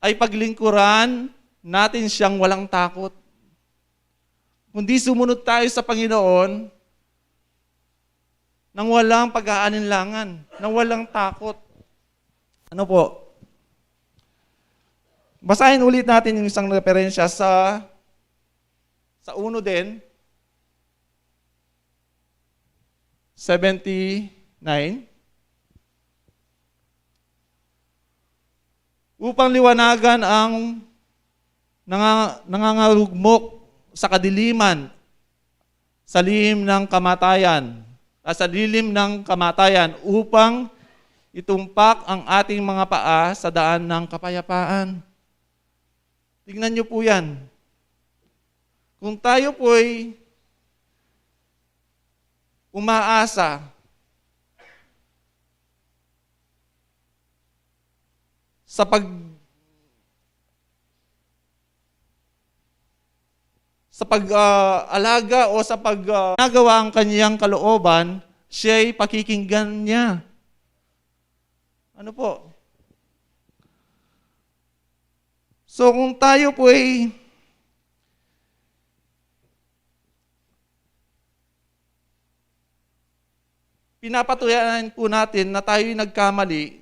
Ay paglingkuran natin siyang walang takot. Kundi sumunod tayo sa Panginoon nang walang pag-aalinlangan, nang walang takot. Ano po? Basahin ulit natin yung isang referensya sa 1 din, 79. Upang liwanagan ang nangangarugmok sa kadiliman, sa lihim ng kamatayan, sa lilim ng kamatayan, upang itumpak ang ating mga paa sa daan ng kapayapaan. Tingnan niyo po yan. Kung tayo po'y umaasa sa pag-alaga o sa nagawa ang kanyang kalooban, siya'y pakikinggan niya. Ano po? So kung tayo po'y pinapatunayan po natin na tayo'y nagkamali,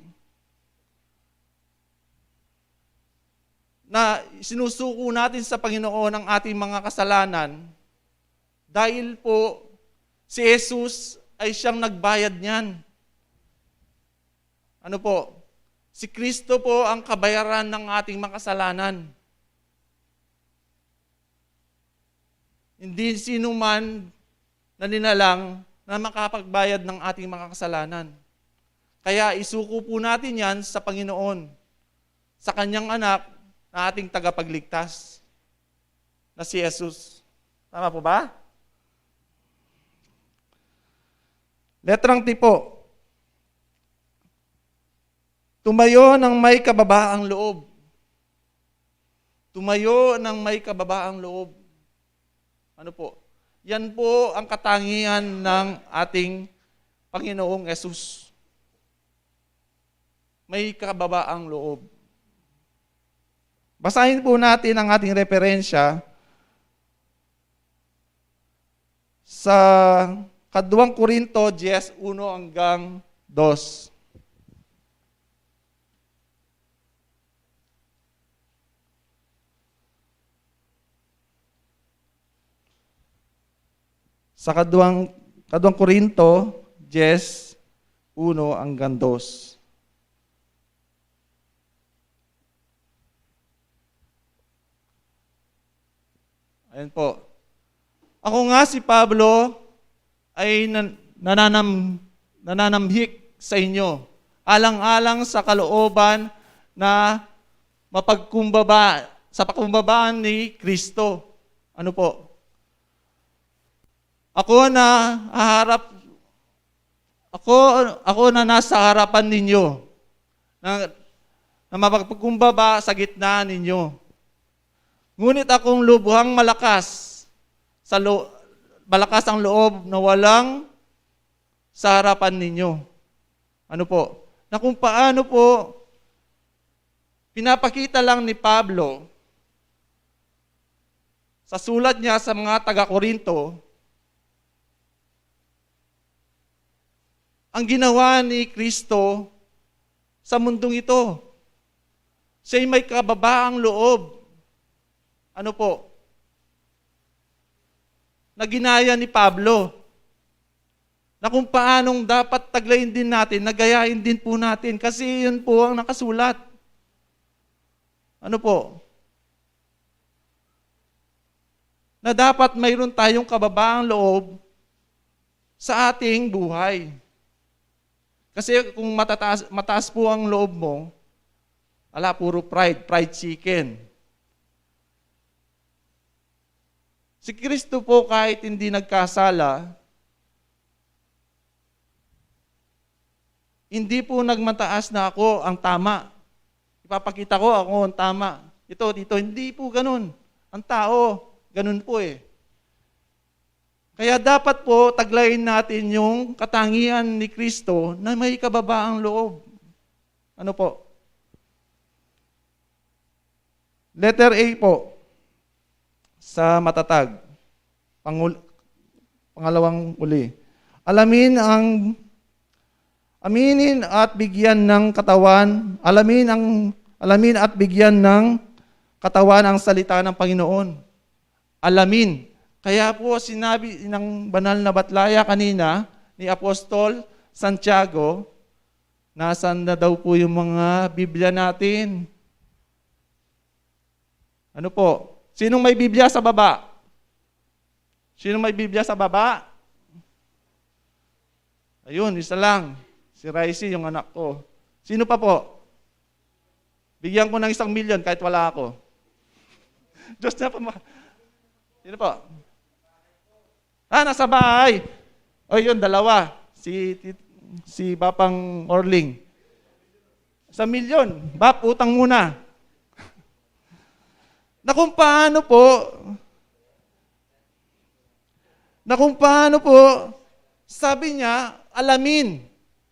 na sinusuko natin sa Panginoon ang ating mga kasalanan, dahil po si Jesus ay siyang nagbayad niyan. Ano po? Si Kristo po ang kabayaran ng ating mga kasalanan. Hindi sino man na ninalang na makapagbayad ng ating mga kasalanan. Kaya isuko po natin yan sa Panginoon, sa Kanyang anak na ating tagapagligtas, na si Jesus. Tama po ba? Letrang T po. Tumayo ng may kababaang loob. Tumayo ng may kababaang loob. Ano po? Yan po ang katangian ng ating Panginoong Jesus. May kababaang loob. Basahin po natin ang ating referensya sa 2 Korinto 10:1 hanggang 2. Sa 2 Korinto 10:1 hanggang 2. Ayan po. Ako nga si Pablo ay nananamhik sa inyo, alang-alang sa kalooban na sa pakumbabaan ni Kristo. Ano po? Ako na nasa harapan ninyo, na mapagkumbaba sa gitna ninyo. Ngunit akong lubhang malakas ang loob na walang sa harapan ninyo. Ano po? Na kung paano po pinapakita lang ni Pablo sa sulat niya sa mga taga-Korinto, ang ginawa ni Kristo sa mundong ito. Siya'y may kababaang loob. Ano po? Na ginaya ni Pablo. Na kung paanong dapat taglayin din natin, nagayain din po natin. Kasi yun po ang nakasulat. Ano po? Na dapat mayroon tayong kababaang loob sa ating buhay. Kasi kung mataas po ang loob mo, puro fried chicken. Si Kristo po kahit hindi nagkasala, hindi po nagmataas na ako ang tama. Ipapakita ko ako ang tama. Ito, dito, hindi po ganun. Ang tao, ganun po eh. Kaya dapat po taglayin natin yung katangian ni Kristo na may kababaang loob. Ano po? Letter A po sa matatag. Pangalawang uli. Aminin at bigyan ng katawan. Alamin at bigyan ng katawan ang salita ng Panginoon. Alamin. Kaya po sinabi ng banal na batlaya kanina ni Apostol Santiago, nasaan na daw po yung mga Biblia natin? Ano po? Sinong may Biblia sa baba? Sinong may Biblia sa baba? Ayun, isa lang. Si Raisi, yung anak ko. Sino pa po? Bigyan ko ng 1,000,000 kahit wala ako. Diyos na pa. Sino po? Nasa bahay. O yun, dalawa. Si Bapang Orling. 1,000,000. Bap, utang muna. Na kung paano po, sabi niya, alamin.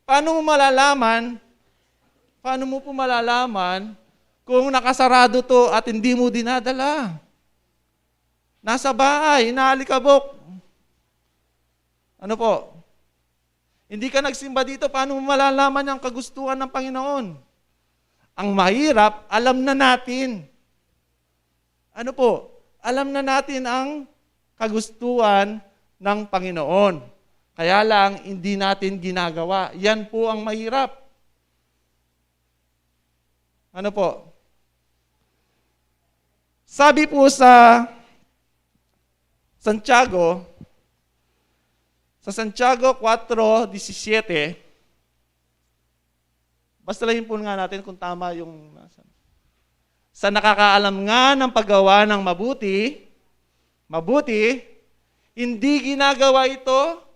Paano mo po malalaman kung nakasarado to at hindi mo dinadala? Nasa bahay, inaalikabok. Ano po? Hindi ka nagsimba dito, paano mo malalaman ang kagustuhan ng Panginoon? Ang mahirap, alam na natin. Ano po? Alam na natin ang kagustuhan ng Panginoon. Kaya lang, hindi natin ginagawa. Yan po ang mahirap. Ano po? Sabi po sa Santiago 4:17, basta lang po nga natin kung tama yung sa nakakaalam nga ng paggawa ng mabuti, hindi ginagawa ito,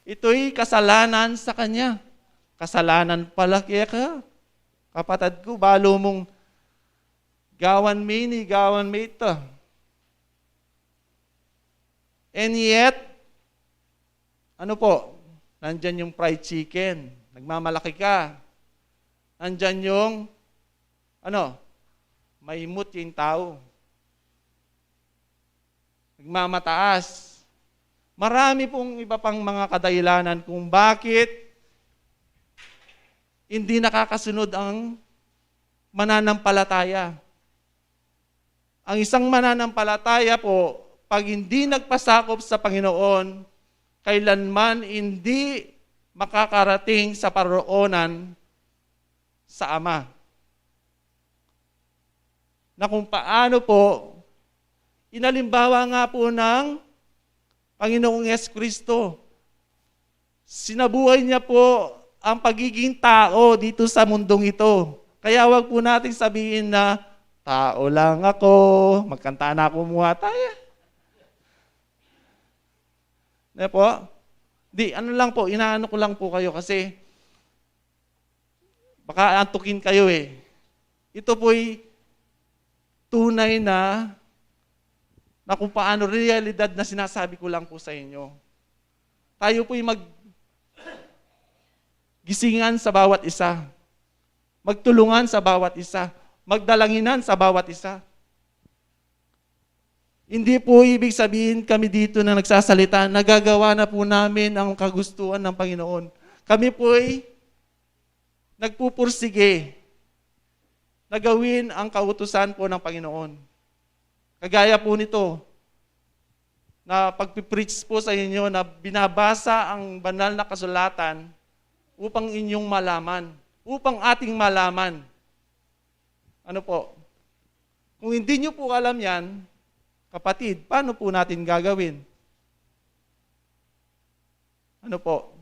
ito'y kasalanan sa kanya. Kasalanan pala kaya ka. Kapatid ko, balo mong gawan may ito. And yet, ano po? Nandyan yung fried chicken. Nagmamalaki ka. Nandyan yung, may imot yung tao. Nagmamataas. Marami pong iba pang mga kadahilanan kung bakit hindi nakakasunod ang mananampalataya. Ang isang mananampalataya po, pag hindi nagpasakop sa Panginoon, kailanman hindi makakarating sa paroonan sa Ama. Na kung paano po, inalimbawa nga po ng Panginoong Yesu Kristo. sinabuhay niya po ang pagiging tao dito sa mundong ito. Kaya wag po nating sabihin na, tao lang ako, magkanta na ako mukha tayo. Di po? Di, ano lang po, inaano ko lang po kayo kasi baka antukin kayo eh. Ito po'y tunay na kung paano realidad na sinasabi ko lang po sa inyo. Tayo po'y gisingan sa bawat isa. Magtulungan sa bawat isa. Magdalanginan sa bawat isa. Hindi po ibig sabihin kami dito na nagsasalita, nagagawa na po namin ang kagustuhan ng Panginoon. Kami po'y nagpupursige na gawin ang kautusan po ng Panginoon. Kagaya po nito, na pagpipreach po sa inyo na binabasa ang banal na kasulatan upang inyong malaman, upang ating malaman. Ano po? Kung hindi nyo po alam yan, kapatid, paano po natin gagawin? Ano po?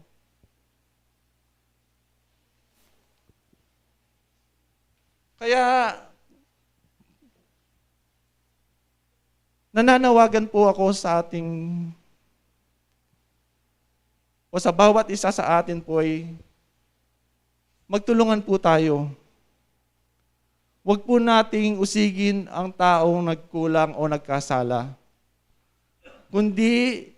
Kaya, nananawagan po ako sa sa bawat isa sa atin po ay magtulungan po tayo. Huwag po nating usigin ang taong nagkulang o nagkasala. Kundi,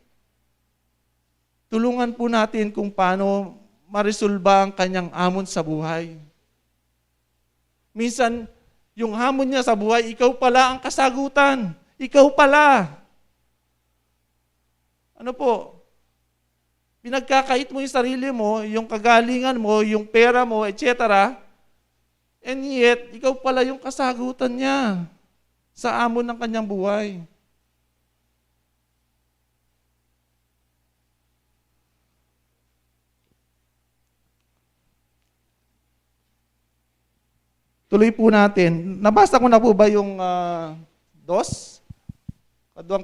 tulungan po natin kung paano maresolba ang kanyang hamon sa buhay. Minsan, yung hamon niya sa buhay, ikaw pala ang kasagutan. Ikaw pala. Ano po? Pinagkakait mo yung sarili mo, yung kagalingan mo, yung pera mo, etc. And yet, ikaw pala yung kasagutan niya sa hamon ng kanyang buhay. Tuloy po natin. Nabasa ko na po ba yung 2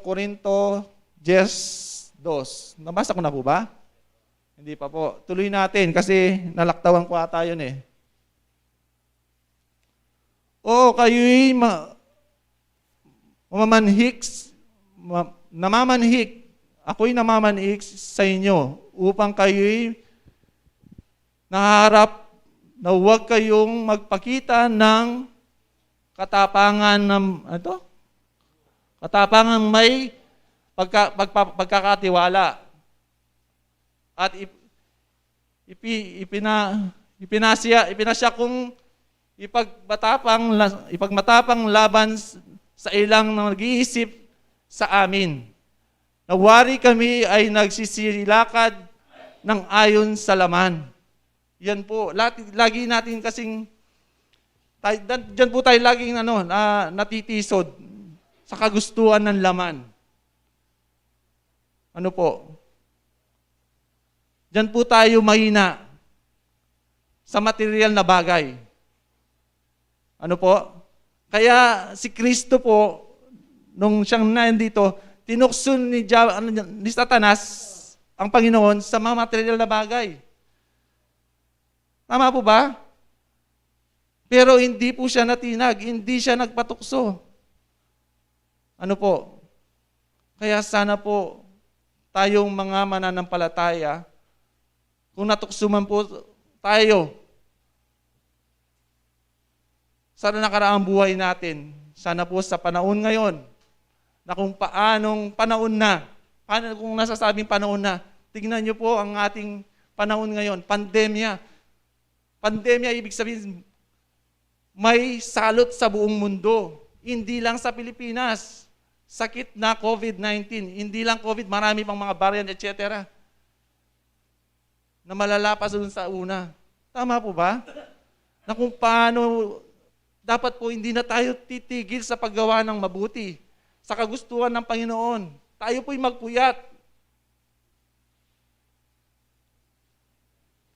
Korinto 10:2? Nabasa ko na po ba? Hindi pa po. Tuloy natin kasi nalaktawan ko ata yun eh. O kayo'y namamanhik. Ako'y namamanhik sa inyo upang kayo'y naharap na huwag kayong magpakita ng katapangan katapangan may pagkakatiwala. At ipinasya kung ipagmatapang laban sa ilang nag-iisip sa amin. Nawari kami ay nagsisilakad ng ayon sa laman. Yan po, lagi natin kasing, dyan po tayo laging natitisod sa kagustuhan ng laman. Ano po? Dyan po tayo mahina sa material na bagay. Ano po? Kaya si Kristo po, nung siyang nandito, tinukso ni Satanas ang Panginoon sa mga material na bagay. Tama po ba? Pero hindi po siya natinag, hindi siya nagpatukso. Ano po? Kaya sana po tayong mga mananampalataya, kung natukso man po tayo sa nakaraang buhay natin, sana po sa panahon ngayon, na kung paanong panahon na, paano kung nasasabing panahon na, tingnan niyo po ang ating panahon ngayon, pandemya. Pandemya, ibig sabihin, may salot sa buong mundo. Hindi lang sa Pilipinas. Sakit na COVID-19. Hindi lang COVID, marami pang mga variant, etc. Na malalapas dun sa una. Tama po ba? Na kung paano, dapat po hindi na tayo titigil sa paggawa ng mabuti. Sa kagustuhan ng Panginoon. Tayo po'y magpuyat.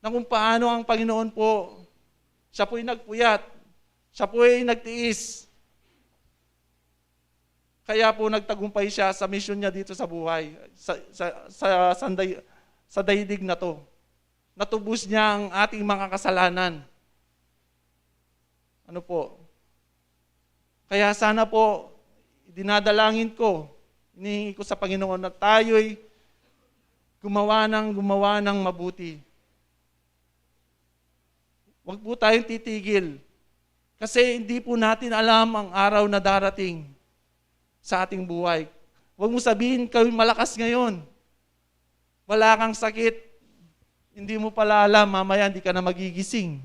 Na kung paano ang Panginoon po, siya po'y nagpuyat. Siya po'y nagtiis. Kaya po nagtagumpay siya sa mission niya dito sa buhay, sa daigdig na to. natubos niya ang ating mga kasalanan. Ano po? Kaya sana po, dinadalangin ko, hinihingi ko sa Panginoon na tayo'y gumawa ng mabuti. Huwag po tayong titigil. Kasi hindi po natin alam ang araw na darating sa ating buhay. Huwag mo sabihin, kayo malakas ngayon. Wala kang sakit. Hindi mo pala alam, mamaya hindi ka na magigising.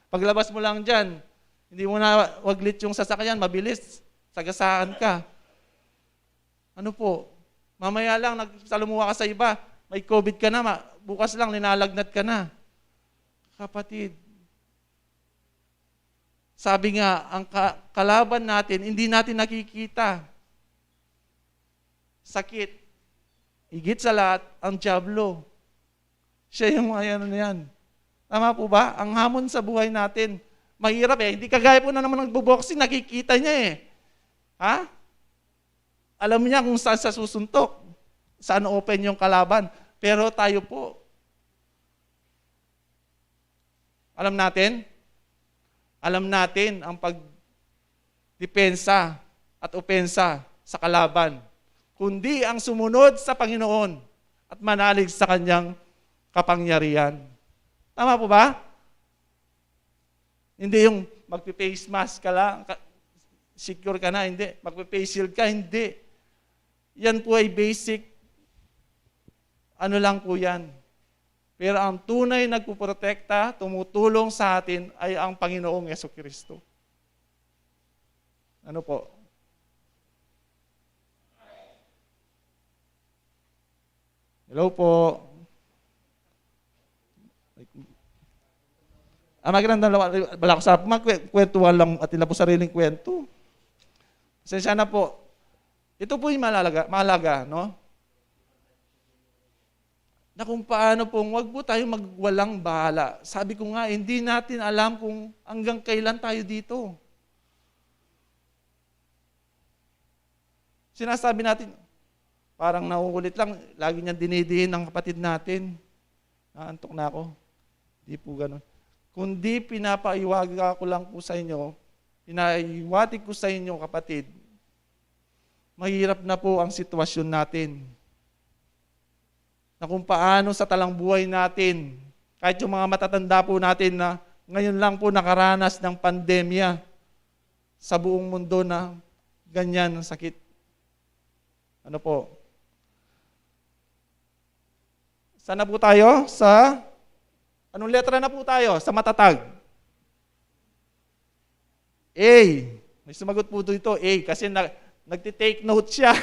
Paglabas mo lang dyan, hindi mo na waglit yung sasakyan, mabilis. Sagasaan ka. Ano po? Mamaya lang, nagsalumuha ka sa iba, may COVID ka na, bukas lang, linalagnat ka na. Kapatid, sabi nga, ang kalaban natin, hindi natin nakikita. Sakit. Higit sa lahat, ang dyablo. Siya yung ano na yan. Tama po ba? Ang hamon sa buhay natin, mahirap eh. Hindi kagaya po na naman nagbo-boxing, nakikita niya eh. Ha? Alam niya kung saan sa susuntok, saan open yung kalaban. Pero tayo po, alam natin ang pagdepensa at opensa sa kalaban, kundi ang sumunod sa Panginoon at manalig sa kanyang kapangyarihan. Tama po ba? Hindi yung magpe-face mask ka lang, secure ka na, hindi. Magpe-face shield ka, hindi. Yan po ay basic, ano lang po yan. Pero ang tunay nagpuprotekta, tumutulong sa atin ay ang Panginoong Jesucristo. Ano po? Hello po. Magandang bala ko sa magkwentuhan lang at ila po sariling kwento. Pasensya na po. Ito po yung mahalaga, no? Na kung paano pong wag po tayong magwalang bahala. Sabi ko nga, hindi natin alam kung hanggang kailan tayo dito. Sinasabi natin, parang nauulit lang, lagi niyang dinidiin ng kapatid natin. Naantok na ako. Hindi po ganun. Kundi pinapaiwaga ko lang po sa inyo, pinaiwatig ko sa inyo kapatid, mahirap na po ang sitwasyon natin. Na kung paano sa talang buhay natin, kahit yung mga matatanda po natin na ngayon lang po nakaranas ng pandemya sa buong mundo na ganyan ang sakit. Ano po? Saan na po tayo? Anong letra na po tayo? Sa matatag. A. May sumagot po dito, A, kasi nagtitake note siya.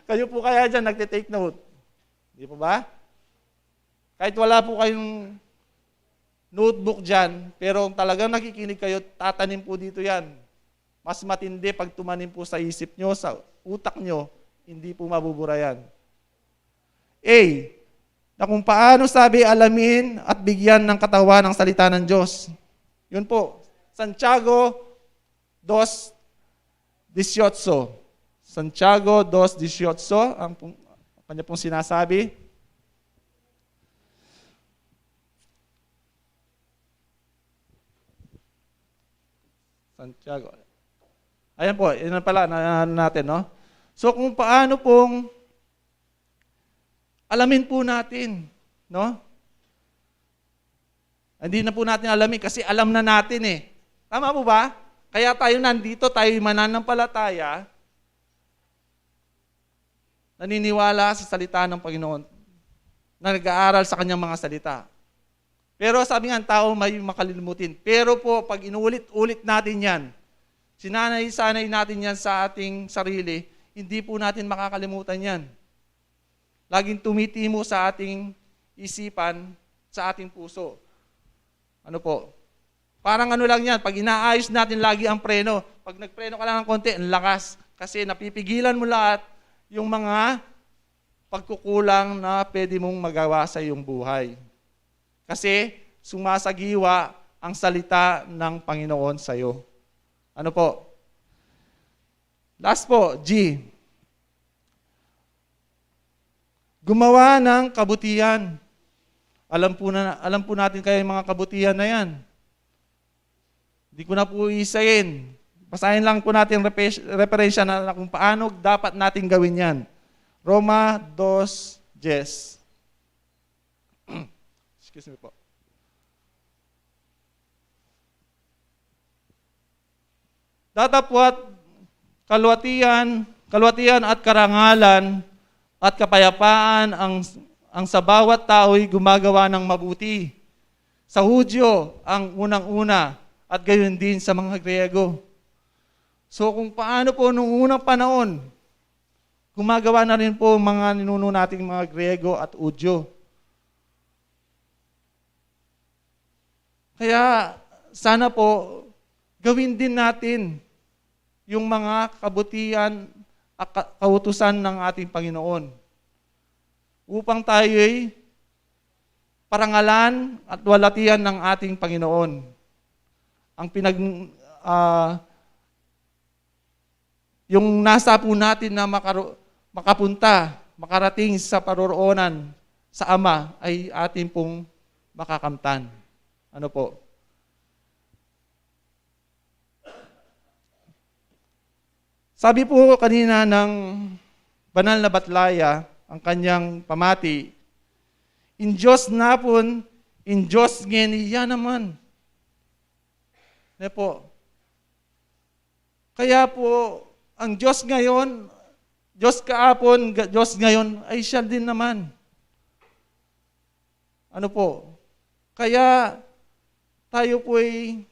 Kayo po kaya dyan nagtitake note. Di po ba? Kahit wala po kayong notebook dyan, pero talagang nakikinig kayo, tatanim po dito yan. Mas matindi pag tumanim po sa isip nyo, sa utak nyo, hindi po mabubura yan. A. Na kung paano sabi alamin at bigyan ng katawan ng salita ng Diyos. Yun po, Santiago 2:18. Santiago 2:18, ang kanya pong sinasabi. Santiago. Ayan po, yun pala natin, no? So kung paano pong alamin po natin, no? Hindi na po natin alamin kasi alam na natin eh. Tama po ba? Kaya tayo nandito, tayo mananampalataya, naniniwala sa salita ng Panginoon, na nag-aaral sa kanyang mga salita. Pero sabi nga, tao may makalimutin. Pero po, pag inuulit-ulit natin yan, sinanay-sanay natin yan sa ating sarili, hindi po natin makakalimutan yan. Laging tumitimo sa ating isipan, sa ating puso. Ano po? Parang ano lang yan, pag inaayos natin lagi ang preno, pag nagpreno ka lang ng konti, ang lakas. Kasi napipigilan mo lahat yung mga pagkukulang na pwede mong magawa sa iyong buhay. Kasi sumasagiwa ang salita ng Panginoon sa iyo. Ano po? Last po, G. Gumawa ng kabutihan. Alam po natin kaya yung mga kabutihan na yan. Hindi ko na po isayin. Basahin lang po natin referensya na kung paano dapat natin gawin yan. Roma 2:10. Excuse me po. Datapwat kaluwatian at karangalan at kapayapaan ang sa bawat tao'y gumagawa ng mabuti. Sa Hudyo, ang unang-una, at gayon din sa mga Griego. So kung paano po nung unang panahon, gumagawa na rin po mga ninuno nating mga Griego at Hudyo. Kaya sana po, gawin din natin yung mga kabutihan at kautusan ng ating Panginoon upang tayo'y parangalan at walatian ng ating Panginoon. Ang yung nasa po natin na makarating sa paroroonan sa Ama ay ating pong makakamtan. Ano po? Sabi po kanina ng banal na Batlaya, ang kanyang pamati, in Diyos napon, in Diyos ngeniya naman. Ne po. Kaya po, ang Diyos ngayon, Diyos kaapon, Diyos ngayon, ay siya din naman. Ano po? Kaya tayo po'y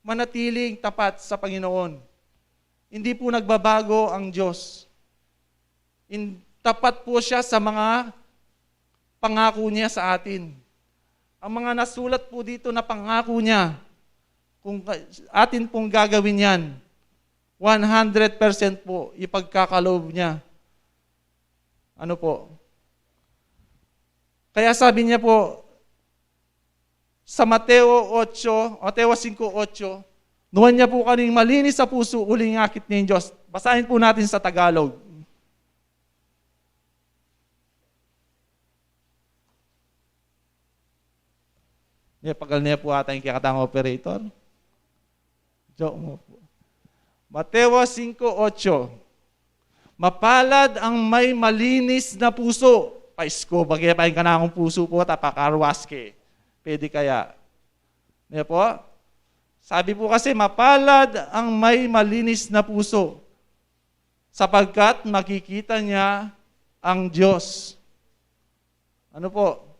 manatiling tapat sa Panginoon. Hindi po nagbabago ang Diyos. Tapat po siya sa mga pangako niya sa atin. Ang mga nasulat po dito na pangako niya, kung atin pong gagawin yan, 100% po ipagkakaloob niya. Ano po? Kaya sabi niya po, sa Mateo 5:8, nuwan niya po kaning malinis sa puso, uling akit ng Diyos. Basahin po natin sa Tagalog. Pagal niya po ata yung kikatang operator. Joke mo po. Mateo 5:8. Mapalad ang may malinis na puso. Paisko, bagay ka na akong puso po, tapakarwaske. Pwede kaya. Niya po? Sabi po kasi, mapalad ang may malinis na puso sapagkat makikita niya ang Diyos. Ano po?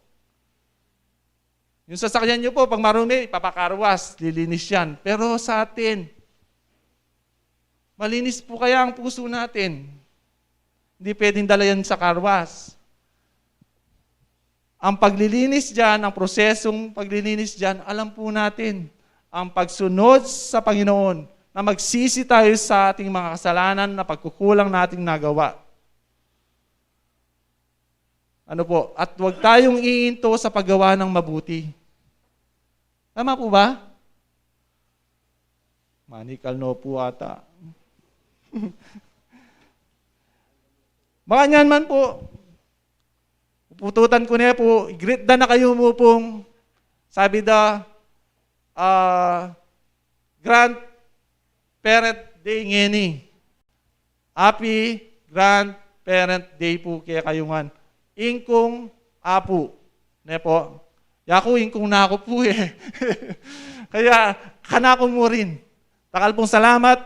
Yung sasakyan niyo po, pag marumi, papakarwas, lilinis yan. Pero sa atin, malinis po kaya ang puso natin. Hindi pwedeng dala yan sa karwas. Ang paglilinis dyan, ang prosesong paglilinis dyan, alam po natin, ang pagsunod sa Panginoon, na magsisi tayo sa ating mga kasalanan na pagkukulang nating nagawa. Ano po? At huwag tayong iinto sa paggawa ng mabuti. Tama po ba? Manikal no po ata. Baka niyan man po, pututan ko niya po, greet na kayo mo pong, sabi Grandparent Day ngeni. Happy Grandparent Day po kaya kayungan. Ingkong apo. Ne po. Yaku ingkong na ako po eh. Kaya kanako mo rin. Takal pong salamat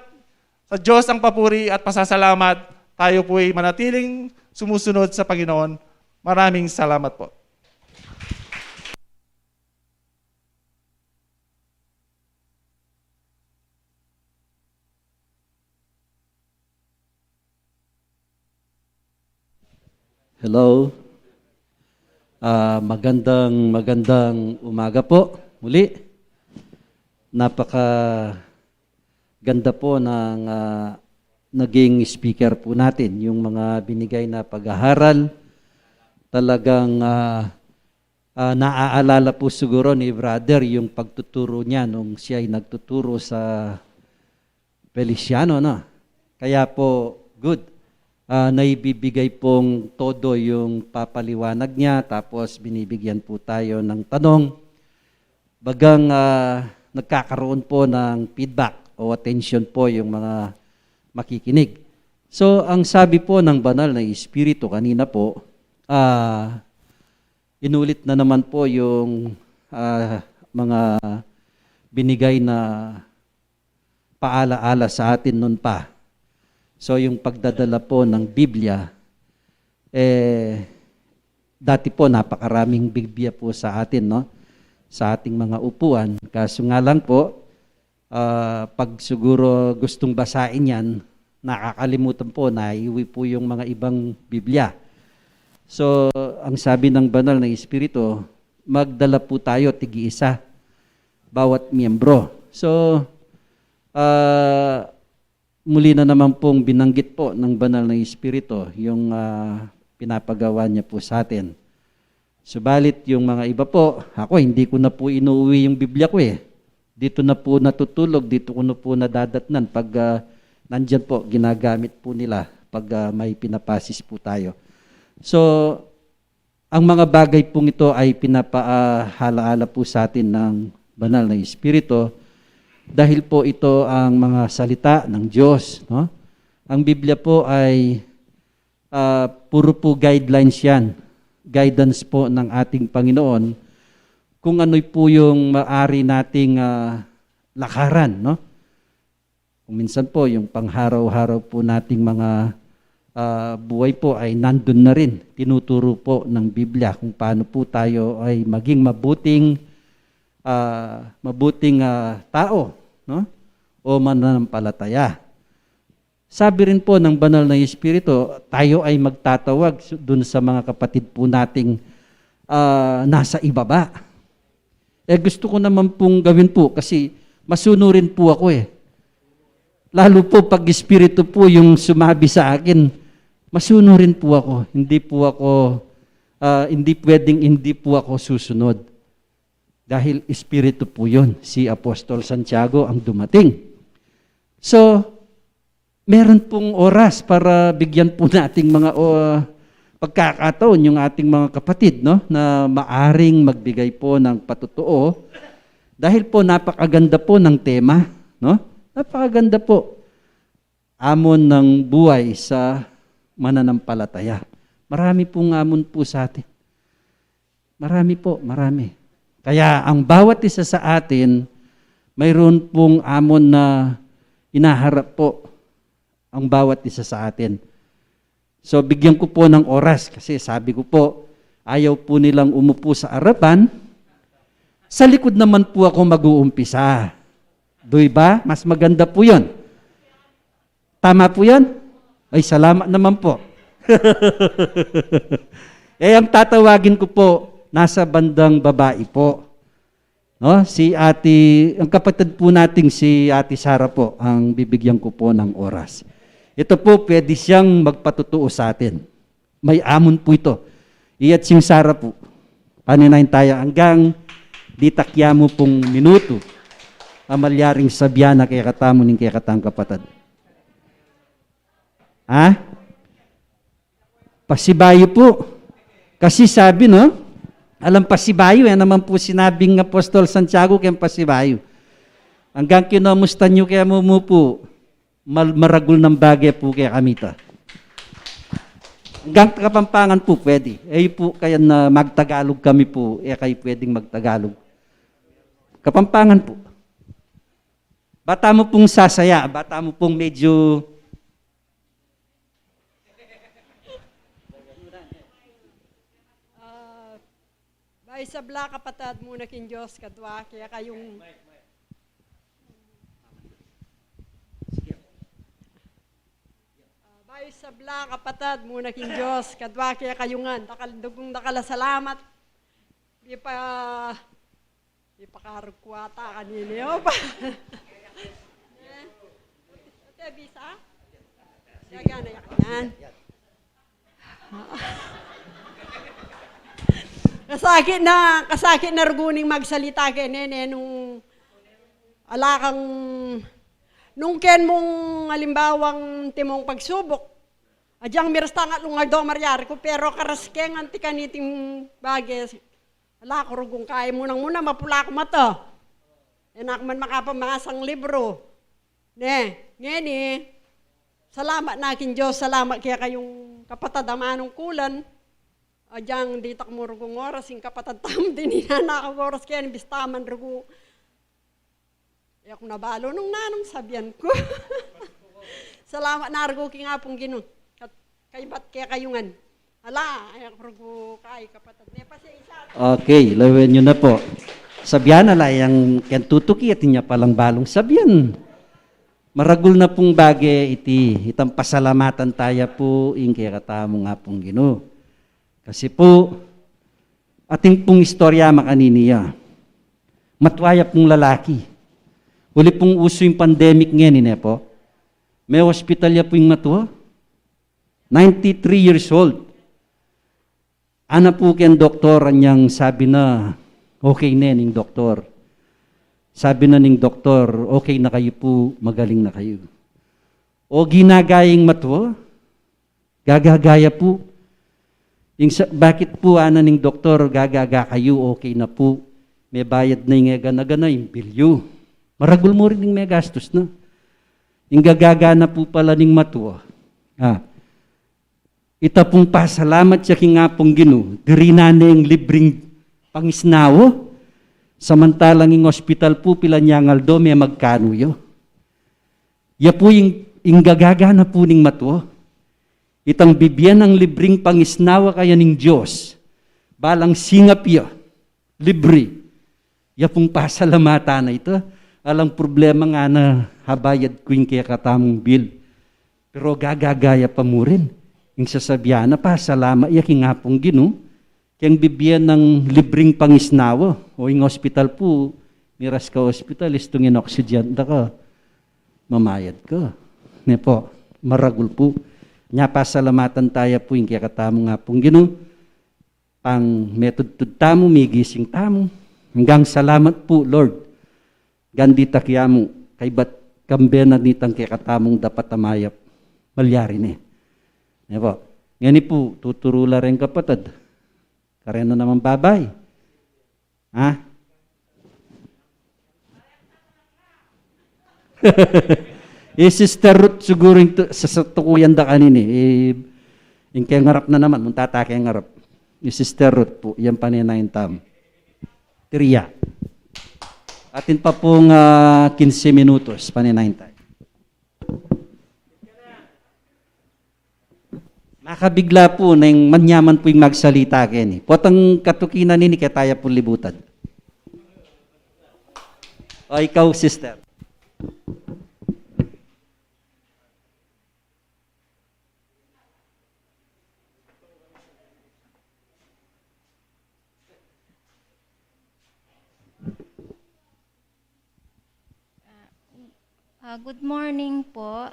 sa Diyos ang papuri at pasasalamat. Tayo po ay manatiling sumusunod sa Panginoon. Maraming salamat po. Hello. Magandang umaga po. Muli. Napaka-ganda po ng naging speaker po natin. Yung mga binigay na pag-aaral. Talagang naaalala po siguro ni brother yung pagtuturo niya nung siya ay nagtuturo sa Feliciano. No? Kaya po, good. naibibigay pong todo yung papaliwanag niya, tapos binibigyan po tayo ng tanong. Bagang nagkakaroon po ng feedback o attention po yung mga makikinig. So, ang sabi po ng banal na Espiritu kanina po, inulit na naman po yung mga binigay na paalaala sa atin noon pa. So, yung pagdadala po ng Biblia, dati po napakaraming Biblia po sa atin, no? Sa ating mga upuan. Kaso nga lang po, pag siguro gustong basahin yan, nakakalimutan po, naiuwi po yung mga ibang Biblia. So, ang sabi ng banal na Espiritu, magdala po tayo tig-isa, bawat miyembro. So, muli na naman pong binanggit po ng banal na Espiritu yung pinapagawa niya po sa atin. Subalit yung mga iba po, ako hindi ko na po inuuwi yung Biblia ko eh. Dito na po natutulog, dito ko na po nadadatnan pag nandyan po, ginagamit po nila pag may pinapasis po tayo. So, ang mga bagay pong ito ay pinapahalaala po sa atin ng banal na Espiritu dahil po ito ang mga salita ng Diyos. No? Ang Biblia po ay puro po guidelines yan. Guidance po ng ating Panginoon kung ano po yung maari nating lakaran. No? Kung minsan po, yung pangharaw-haraw po nating mga buhay po ay nandun na rin. Tinuturo po ng Biblia kung paano po tayo ay maging mabuting tao, no? O mananampalataya. Sabi rin po ng banal na Espiritu, tayo ay magtatawag dun sa mga kapatid po nating nasa ibaba. Gusto ko naman pong gawin po kasi masunurin po ako eh. Lalo po pag Espiritu po yung sumabi sa akin, masunurin po ako. Hindi po ako susunod. Dahil Espiritu po yun. Si Apostol Santiago ang dumating. So, meron pong oras para bigyan po nating mga pagkakataon yung ating mga kapatid, no, na maaring magbigay po ng patutuo dahil po napakaganda po ng tema, no? Napakaganda po. Amon ng buhay sa mananampalataya. Marami pong amon po sa atin. Marami po, marami. Kaya ang bawat isa sa atin, mayroon pong amon na inaharap po ang bawat isa sa atin. So bigyan ko po ng oras kasi sabi ko po, ayaw po nilang umupo sa harapan. Sa likod naman po ako mag-uumpisa. Doy ba? Mas maganda po yun. Tama po yan? Ay, salamat naman po. Ang tatawagin ko po, nasa bandang babae po. No? Ang kapatid po nating si Ate Sara po, ang bibigyan ko po ng oras. Ito po, pwede siyang magpatutuo sa atin. May amon po ito. Iyat siyang Sara po. Paninayin tayo hanggang di takya mo pong minuto. Amalyaring sabyana kaya katamo ning kaya katang kapatid. Ha? Pasibayo po. Kasi sabi, no? Alam pasibayo, yan naman po sinabing Apostol Santiago kaya pasibayo. Hanggang kinamusta nyo kaya mo po, maragul ng bagay po kaya kamita. Hanggang Kapampangan po pwede. Po kaya na magtagalog kami po, kayo pwedeng magtagalog. Kapampangan po. Bata mo pong sasaya, bata mo pong medyo Bay sabla kapatad muna kin Diyos kadwa kaya kayong Bay sabla kapatad muna kin Diyos kadwa kaya kayungan dugong nakalasalamat ipakarugwata kanino pa Ate bisa Yagana yan Kasakit na ruguning magsalita kene nung alakang nung ken mong alimbawang timong pagsubok Adyang mirasta nga lungardo maryari ko, pero karaskeng anti kaniting bagay. Ala, kurugong kaya muna mapula ko mata. Enak man makapamasang libro. Ngeni, salamat nakin Diyos, salamat kaya kayong kapatad amanong kulan. Adyang di tak mo rugong oras, yung kapatad tam din hinanakag oras kaya nibistaman rugo. E ako nabalo nung nanong sabihan ko. Salamat na rugo ki nga pong gino. Kay ba't kaya kayungan. Ala, ay ako rugo kay kapatad. Okay, lawin nyo na po. Sabihan ala yang kentutuki at niya palang balong sabihan. Maragul na pong bagay iti, itang pasalamatan tayo po, kaya katamo nga pong Ginoo. Kasi po, ating pong istorya makaniniya. Matwaya pong lalaki. Uli pong uso yung pandemic ngayon, po. May hospital ya po yung matuwa. 93 years old. Ana po ken doktor, anyang sabi na, okay na yung doktor. Sabi na ning doktor, okay na kayo po, magaling na kayo. O ginagayang matuwa, gagagaya po. Bakit po ana ning doktor, gagaga kayo, okay na po. May bayad na yung gana-gana, yung bilyo. Maragul mo rin yung may gastos na. Yung gagaga na po pala ning matuwa. Ita pong pasalamat siya nga pong Ginoo, diri na yung libreng pangisnawo. Samantalang yung hospital po pila nyangal do, may magkano yo. Ya po yung gagaga na po ning matuwa. Itang bibyan ng libreng pangisnawa kaya ning Diyos. Balang singap ya, libre. Ya pong pasalamatan na ito. Alang problema nga na habayad ko yung kaya katamong bill. Pero gagagaya pa mo rin. Yung sasabihan na pasalama ya nga pong Ginoo. Kayang bibyan ng libreng pangisnawa. O yung hospital po, miras ka hospital, istong inoxygen ka. Mamayad ka. Ne po, maragul po. Nya pasalamatan tayo po yung kaya katamo nga pong Ginoo. Pang metod tamo, may gising tamo. Hanggang salamat po, Lord. Gandita kaya mo, kay ba't kambena nitang kaya katamong dapat amayap. Malyari ni. Ne po. Ngani po, tuturula rin kapatid. Kareno naman babay. Ha? Sister Ruth siguro sa tukuyan da kanini. Yung kaya ngarap na naman, muntata kaya ngarap. Sister Ruth po, yan paninayin tam. Tiriya. Atin pa pong 15 minutos, paninayin tayo. Nakabigla po na yung manyaman po yung magsalita kayo. Potang katukinan nini kaya tayo po libutan. O ikaw, sister. Good morning po.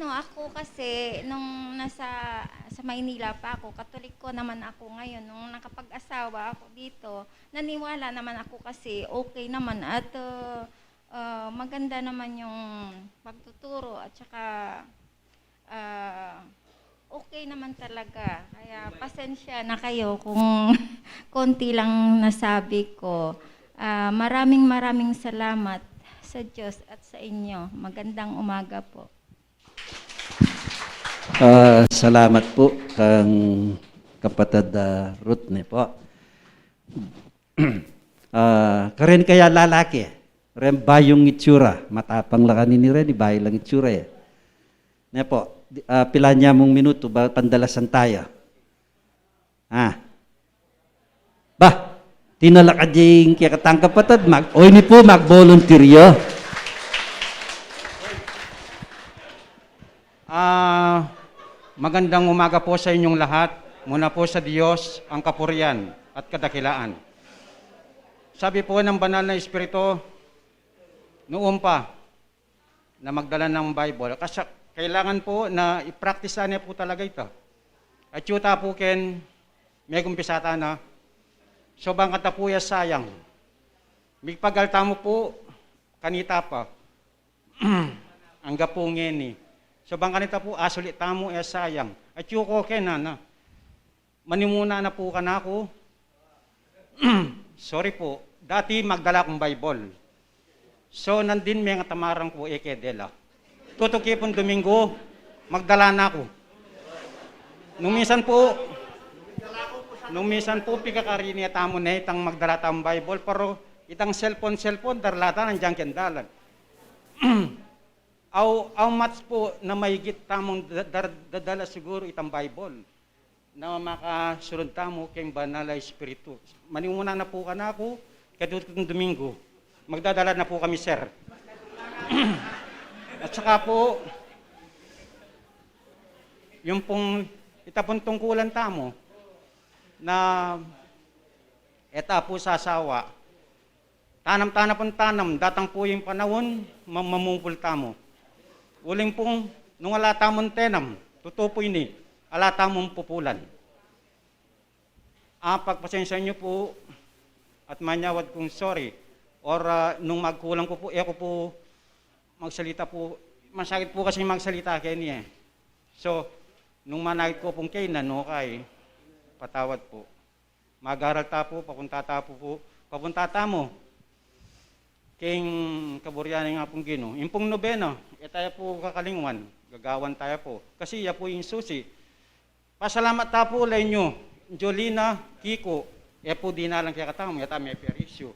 Ako kasi, nung sa Maynila pa ako, Katoliko naman ako ngayon, nung nakapag-asawa ako dito, naniwala naman ako kasi okay naman at maganda naman yung pagtuturo at saka okay naman talaga. Kaya pasensya na kayo kung konti lang nasabi ko. Maraming salamat sa Diyos at sa inyo. Magandang umaga po. Salamat po kang kapatid Ruth ne po. Karen kaya lalaki. Ren bayong itsura. Matapang lang kanini ren, bahay lang itsura eh. Ne po, pila niya mong minuto, pandalasan tayo. Tinalakad yung kaya katang kapatid, ini po mag-volunteeryo. Magandang umaga po sa inyong lahat. Muna po sa Diyos ang kapurian at kadakilaan. Sabi po ng banal na Espiritu, noon pa na magdala ng Bible, kasi kailangan po na i-practice niya po talaga ito. At yuta po ken, may kumpisata na, so bang katapuya sayang. Migpagalta mo po, kanita pa. Ang ang gapungin ni. So bang kanita po, asulit tamo sayang. At yuko na. Manimuna na po ka na ako. Sorry po, dati magdala kong Bible. So nandin may nga tamarang po dela. Tutukipon Domingo, magdala na ako. Nung minsan po, pikakarini at amo na itang magdala tang Bible, pero itang cellphone, darlata ng diyang kendalan. Aw match po na mahigit tamong dadala siguro itang Bible na makasunod tamo kay banal na espiritu. Manimuna na po ka na ako, kadutong Domingo. Magdadala na po kami, sir. At saka po, yung pong itapon tungkulan tamo na eta po sa asawa, tanam, datang po yung panahon, mamumupul tamo. Uling pong, nung alatamon tenam, totoo po ini, alatamon pupulan. Pagpasensya nyo po, at manyawad kong sorry, or nung magkulang ko po, ako po magsalita po, masakit po kasi magsalita kayo niya. So, nung manakit ko pong kainan, okay, patawad po. Mag-aral ta po, papunta ta mo. King kaburyanin nga pong Gino. Yung pong nobena, tayo po kakalingwan, gagawan tayo po. Kasi iya po yung susi. Pasalamat ta po ulay nyo, Jolina, Kiko, po di na lang kaya katamo, yata may perisyo.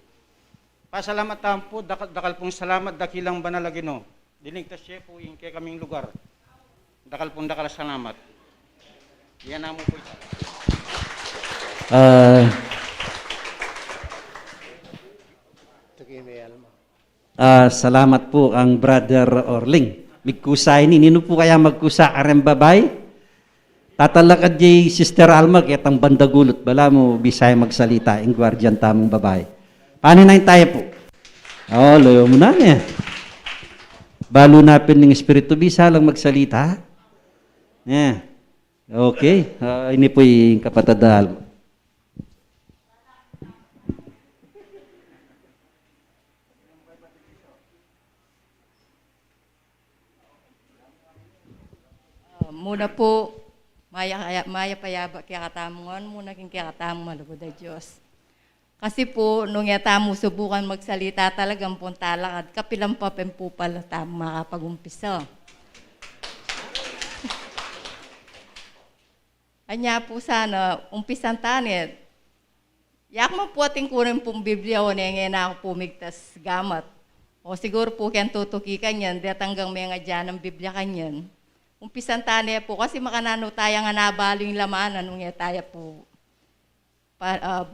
Pasalamat ta po, dakal pong salamat, dakilang banal Gino. Diligtas siya po yung kaya kaming lugar. Dakal salamat. Yan na mo po. Salamat po ang Brother Orling. Migkusay ni, nino po kaya magkusa arem babay? Tatalakad di Sister Alma, kitang bandagulot, bala mo bisay magsalita, ang guardian tamong babay. Paano na tayo po? Layo mo na niya. Balo napin ng Espiritu, bisa lang magsalita. Yeah. Okay, ini po yung kapatid Alma. Muna po, maya payaba kaya katamongan, muna king kaya katamong malugod na Diyos. Kasi po, nung yatamo subukan magsalita talagang puntalakad, kapilang papem po pala tamo makapag-umpisa. Anya po sana, umpisan tanit. Yak mo po ating kunin pong Biblia o niya na ako pumigtas gamat. O siguro po kaya tutuki kanyan, di hanggang may nga dyan ang Biblia kanyan. Umpisan tayo po kasi makanano tayo nga nabalo yung lamanan nung tayo po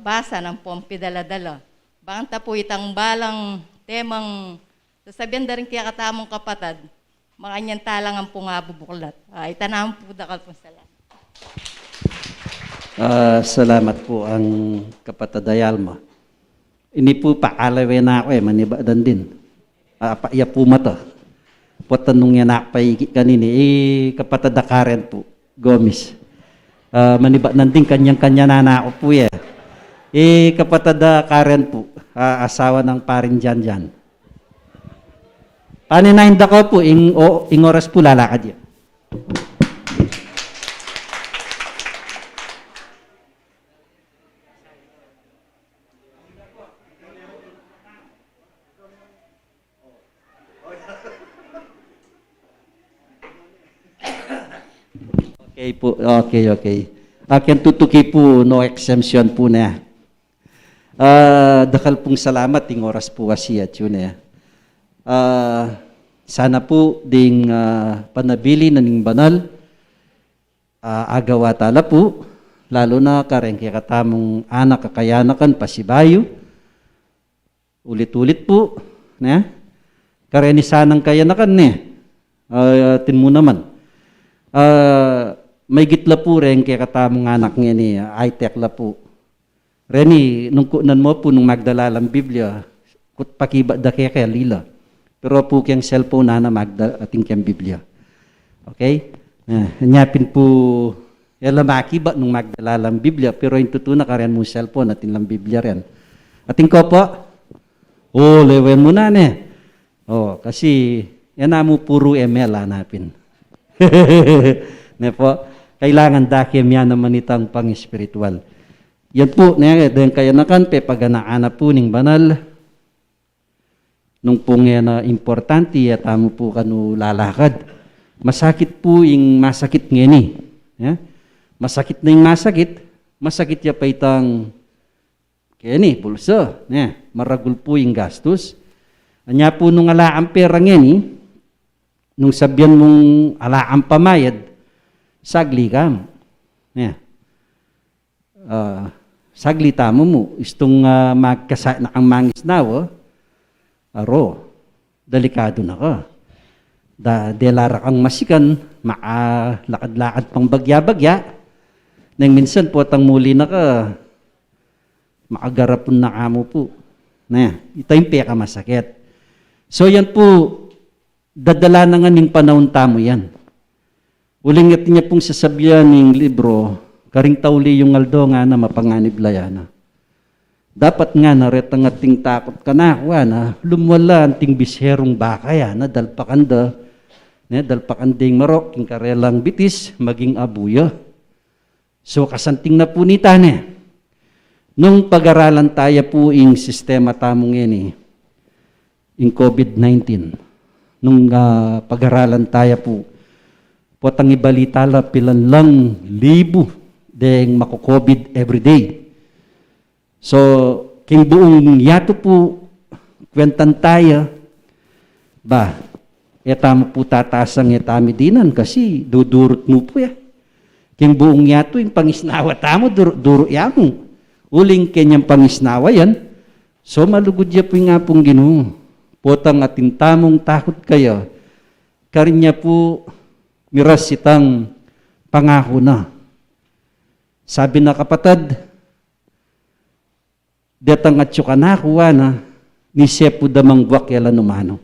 basa ng pompi dala-dala. Bangta po itang balang temang sasabihan na rin kaya katamong kapatad, makanyan talang ang pungabubuklat. Itanahon po dakal po salamat. Salamat po ang kapatid Ayalma. Ini po paalawe na ako manibadan din. Iya po mata. Potanong yan nakapay kanini, kapatid Karen po, Gomez. Maniba nanding kanyang-kanya na ako po kapatid Karen po, asawa ng parin dyan. Paninainda ko po, ing oras po lalakad yan. Okay po, okay. Akin tutuki po, no exemption po na. Dakal pong salamat, ting oras po kasi at yun sana po ding panabili na ning banal, agawa tala po, lalo na karen kaya katamong anak kakayanakan pasibayo, ulit-ulit po, kareni sanang kayanakan tin mo naman. May gitla po rin kaya katamong anak nga ni Aitek la po. Reni, nung kunan mo po nung magdalalang Biblia, kut pakiba da kaya lila. Pero po kiyang cellphone na magda ating kiyang Biblia. Okay? Nyapin po, yala makiba nung magdalalang Biblia, pero yung tutuna ka rin mo cellphone ating lang Biblia rin. Ating ko po, lewen mo na kasi yan na mo puro ML hanapin. Ne po, kailangan dakim yan naman itang pang-spiritual. Yan po, dahil kaya nakan, paganaana po ning banal, nung pong yan na importante, at amo po kanu lalakad. Masakit po yung masakit ngeni. Yeah? Masakit na yung masakit ya pa itang kaya pulso. Yeah. Maragul po yung gastos. Anya po nung alaang pera ngeni, nung sabyan mong alaang pamayad, sagli kam. Yeah. Sagli tamo mo. Istong magkasa na ang mangis na, aro, delikado na ka. Delara kang masikan, makalakad-lakad pang bagya-bagya, nang minsan po tang muli na ka, makagarapon na kamo po. Na, ito yung peka masakit. So yan po, dadala na nga ng panahon tamo yan. Uling niya pong sasabihan ng libro, karing tauli yung aldo nga na mapanganib layana. Dapat nga naretang ating takot ka na, lumwala anting bisherong baka yan, dalpakanda, dalpakanding marok, king karelang bitis, maging abuya. So kasanting na po ni Tane. Nung pag-aralan tayo po yung sistema tamong yan yung COVID-19. Nung pag-aralan tayo po, potang ibalita la pilan lang libo deng mako-COVID everyday. So, king buong yato po, kwentan tayo, etamo po tatasang etami dinan kasi dudurot mo po ya. King buong yato, yung pangisnawa tamo, duro yamo. Uling kenyang pangisnawa yan. So, malugod ya po yung nga pong Ginoo. Potang atin tamong takot kayo. Karinya po, miras itang pangako na. Sabi na kapatid, detang at syuka na kuha na, ni sepo damang buwak yalan umano.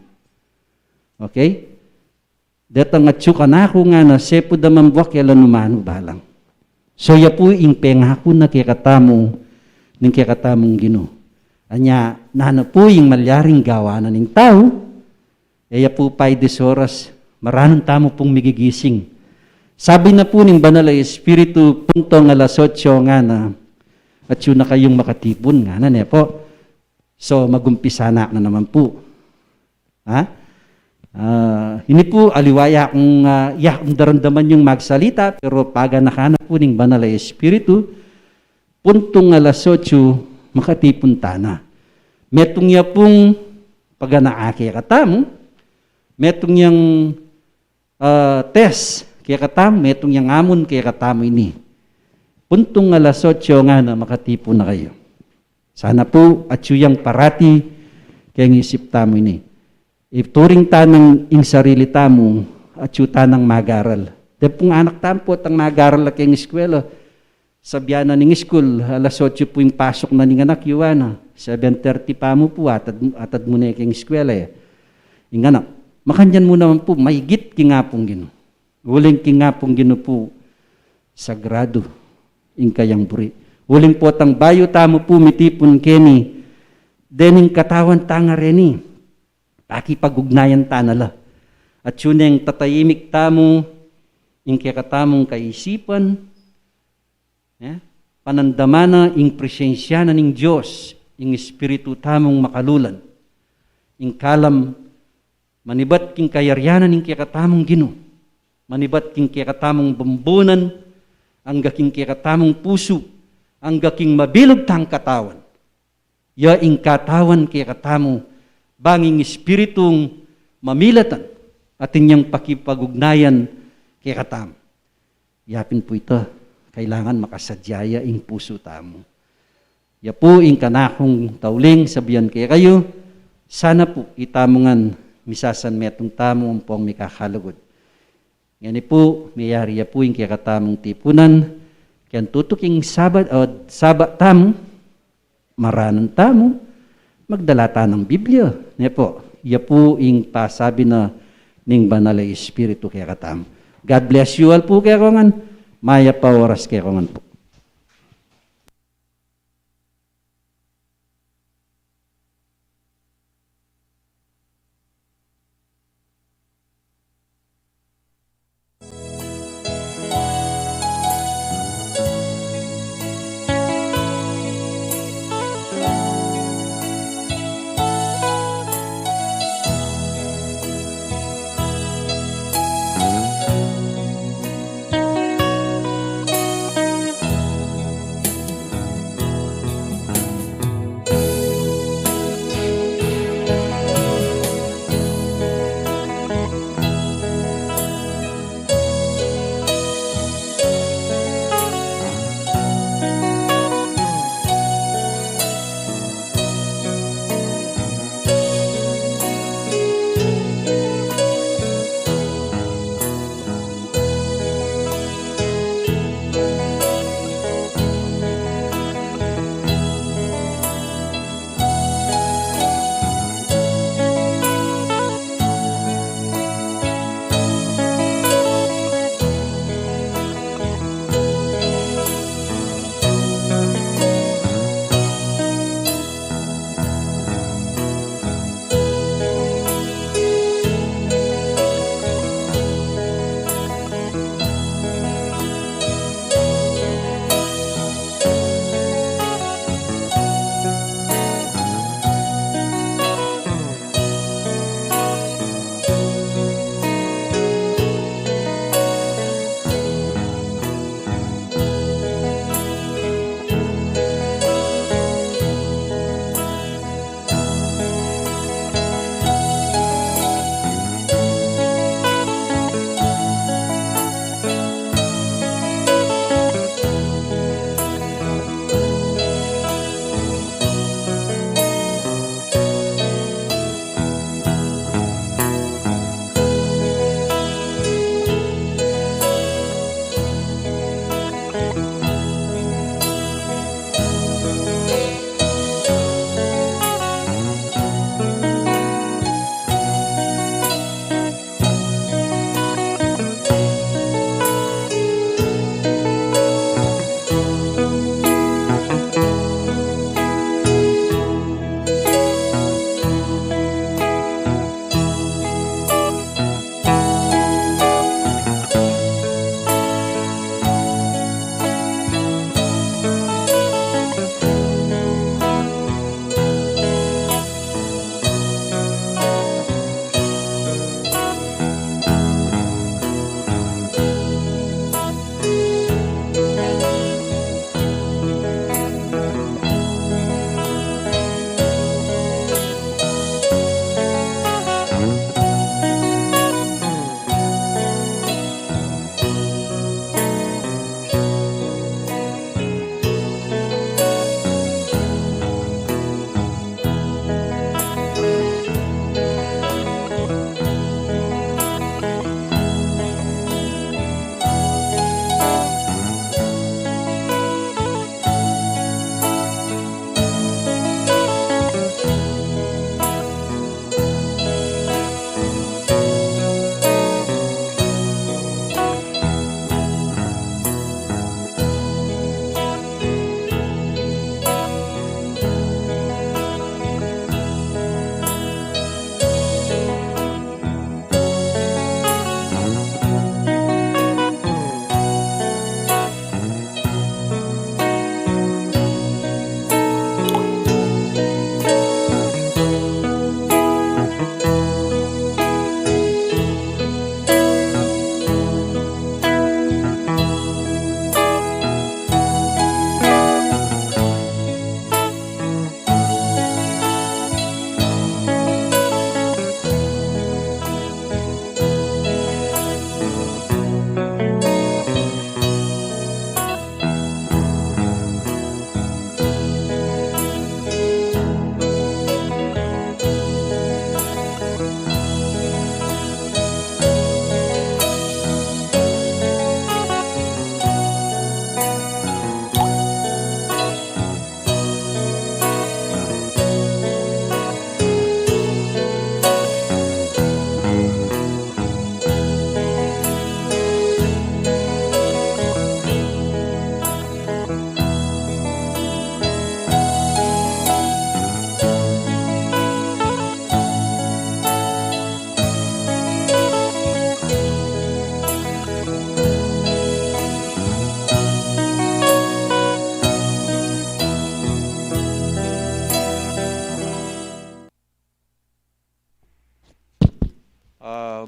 Okay? Detang at syuka na ako nga na, sepo damang buwak yalan umano balang. So ya po yung pengako na kikatamong, ng kikatamong Ginoo. Anya, nana po yung malyaring gawa na ng tao, ya po pa'y oras, maranong tamo pong migigising. Sabi na po ng Banal na Espiritu, puntong alas 8 nga na, at yun na kayong makatipon nga na po. So, magumpisa na naman po. Hindi po aliwaya kung yakong daramdaman yung magsalita, pero paga nakana po ng Banal na Espiritu, puntong alas 8, makatipon ta na. Metong ya pong paganaake katamo, metong yang test, kaya katam, metong yang amon, kaya katamo ini. Puntong alas 8 nga na makatipo na kayo. Sana po at yung parati kaya isip tamo ini. Ituring tanang ing sarili tamo at yung tanang magaral. Dahil pong anak tamo po tang magaral na kayong eskwela. Sabihan na ng school, alas 8 po yung pasok na ng anak, yuwana. 7:30 pa mo po, atad mo na kayong eskwela Yung anak, makanyan mo naman po, mahigit kingapong Ginoo. Uling kingapong Ginoo po, sagrado, ing kayang buri. Uling po tang bayo tamo po, mitipon keni, dening katawan tanga reni, pakipagugnayan tanala. At yun yung tatayimik tamo, ing kakatamong kaisipan, panandamana ing presensya na ning Diyos, ing Espiritu tamong makalulan, ing kalam, manibat king kayaryanan ing kakatamong Ginoo, manibat king kakatamong bambunan, ang gaking kakatamong puso, ang gaking mabilog tang katawan, ya ing katawan kakatamo, banging Espiritong mamilatan, at inyang pakipagugnayan kakatamo. Yapin po ito, kailangan makasadyaya ing puso tamo. Ya po ing kanakong tauling sabihan kaya kayo, sana po itamongan misasan metong tamo ang pong mikakalugod. Yan po, mayari ya po ing kaya katamong tipunan, kaya tutuking sabat tamo, maranon tamo, magdala ta ng Biblia. Yan po, ya po ing pasabi na ning Banal na Espiritu kaya katamo. God bless you all po kaya kongan, maya pa oras kaya kongan po.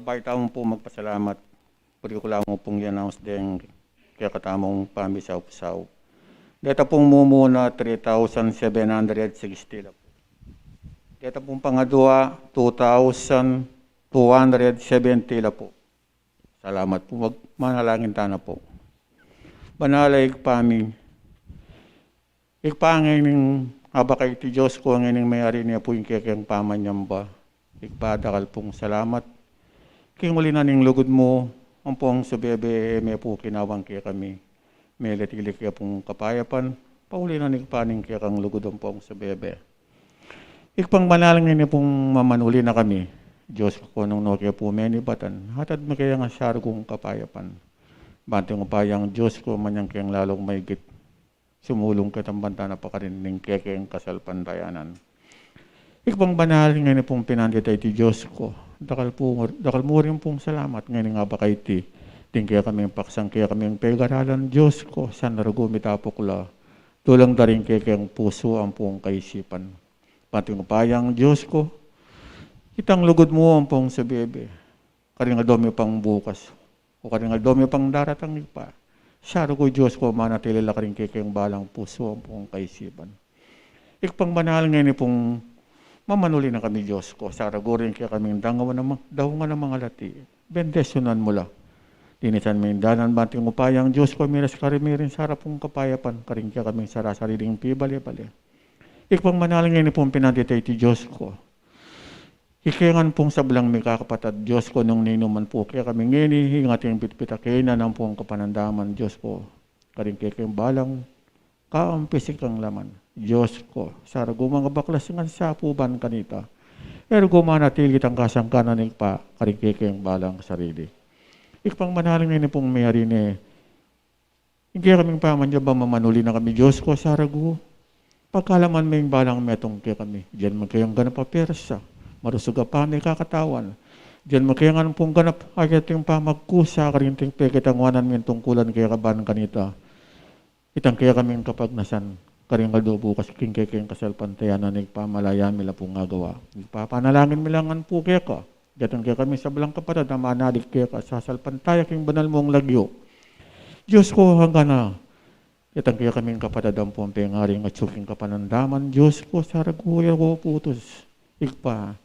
Baita mo po magpasalamat. Pelikula mo pong yan-announce din kaya katamong pamisaw-saw. Dito pong mumuna 3,760 na po. Dito pong pangadua 2,270 na po. Salamat po. Manalangin tana po. Banalay pami. Ikpangin ng abakay ti Diyos ko ang ining mayari niya po yung kikang pamanyam ba. Ikpadakal pong salamat. King muli na ning lugod mo, ang pong subebe may po kinawang kaya kami. May latilik kaya pong kapayapan, pauli na ning paning kaya kang lugod ang pong subebe. Ikpang manalangin niya pong mamanuli na kami. Diyos ko nung no kaya po menibatan, hatad mo kaya nga sargong kapayapan. Banting upayang Diyos ko manyang kayang lalong maigit. Sumulong katambanta na pa ka rin ng kekeng kasalpantayanan. Ikpang banal ngayon pong pinanditay ti Diyos ko. Dakal mo rin pong salamat ngayon nga ba kay ti. Tingkaya kami paksang kaya kami pegaralan Diyos ko. San narugumit apokla. Tulang daring kekeng puso ang pong kaisipan. Pating upayang Diyos ko. Itang lugod mo ang pong sa bebe. Karing adomi pang bukas. O karing adomi pang daratang ipa. Saro ko Diyos ko, manatili la karing kekeng balang puso ang pong kaisipan. Ikpang banal ngayon pong mamanuli na kami Diyos ko. Saragurin kaya kaming daungan ng mga lati. Bendesyonan mo la. Dinisan may danan banting upayang Diyos ko, miras karimirin sarap pong kapayapan. Karing kaya kaming sarasariling pibali-bali. Ikpang banal ngayon pong pinanditay ti Diyos ko. Ikingan pong sablang may kakapatad, Diyos ko nung ninuman po, kaya kami ngini, hingating pitpitakina ng pong kapanandaman, Diyos ko, karing kekeng balang, kaampisik ang laman, Diyos ko, sarago mga baklas nga sa puban kanita, ergo manatilit ang kasangkanan ng pa, karing kekeng balang sarili. Ikpang manaling ngayon pong mayari ni, hindi kaming pamanya ba mamanuli na kami, Diyos ko, sarago, pagkalaman may balang metong kaya kami, diyan magkayang ganap pa persa, marusuga pa may kakatawan. Diyan magkayangan pong ganap ayat yung pamagkusa karinting pekitangwanan min tungkulan kaya kaban kanita. Itang kaya kaming kapagnasan karing kaldo bukas king kekeng kasalpantayanan ng pamalaya mila pong agawa. Papanalangin milangan po kaya ka. Datang kaya kami sa balang kapatid na manalig kaya ka sasalpantaya king banal mong lagyo. Diyos ko hanggang na. Itang kaya kaming kapatid ang pong pengaring at suking kapanandaman. Diyos ko saraguya ko putos. Ikpa,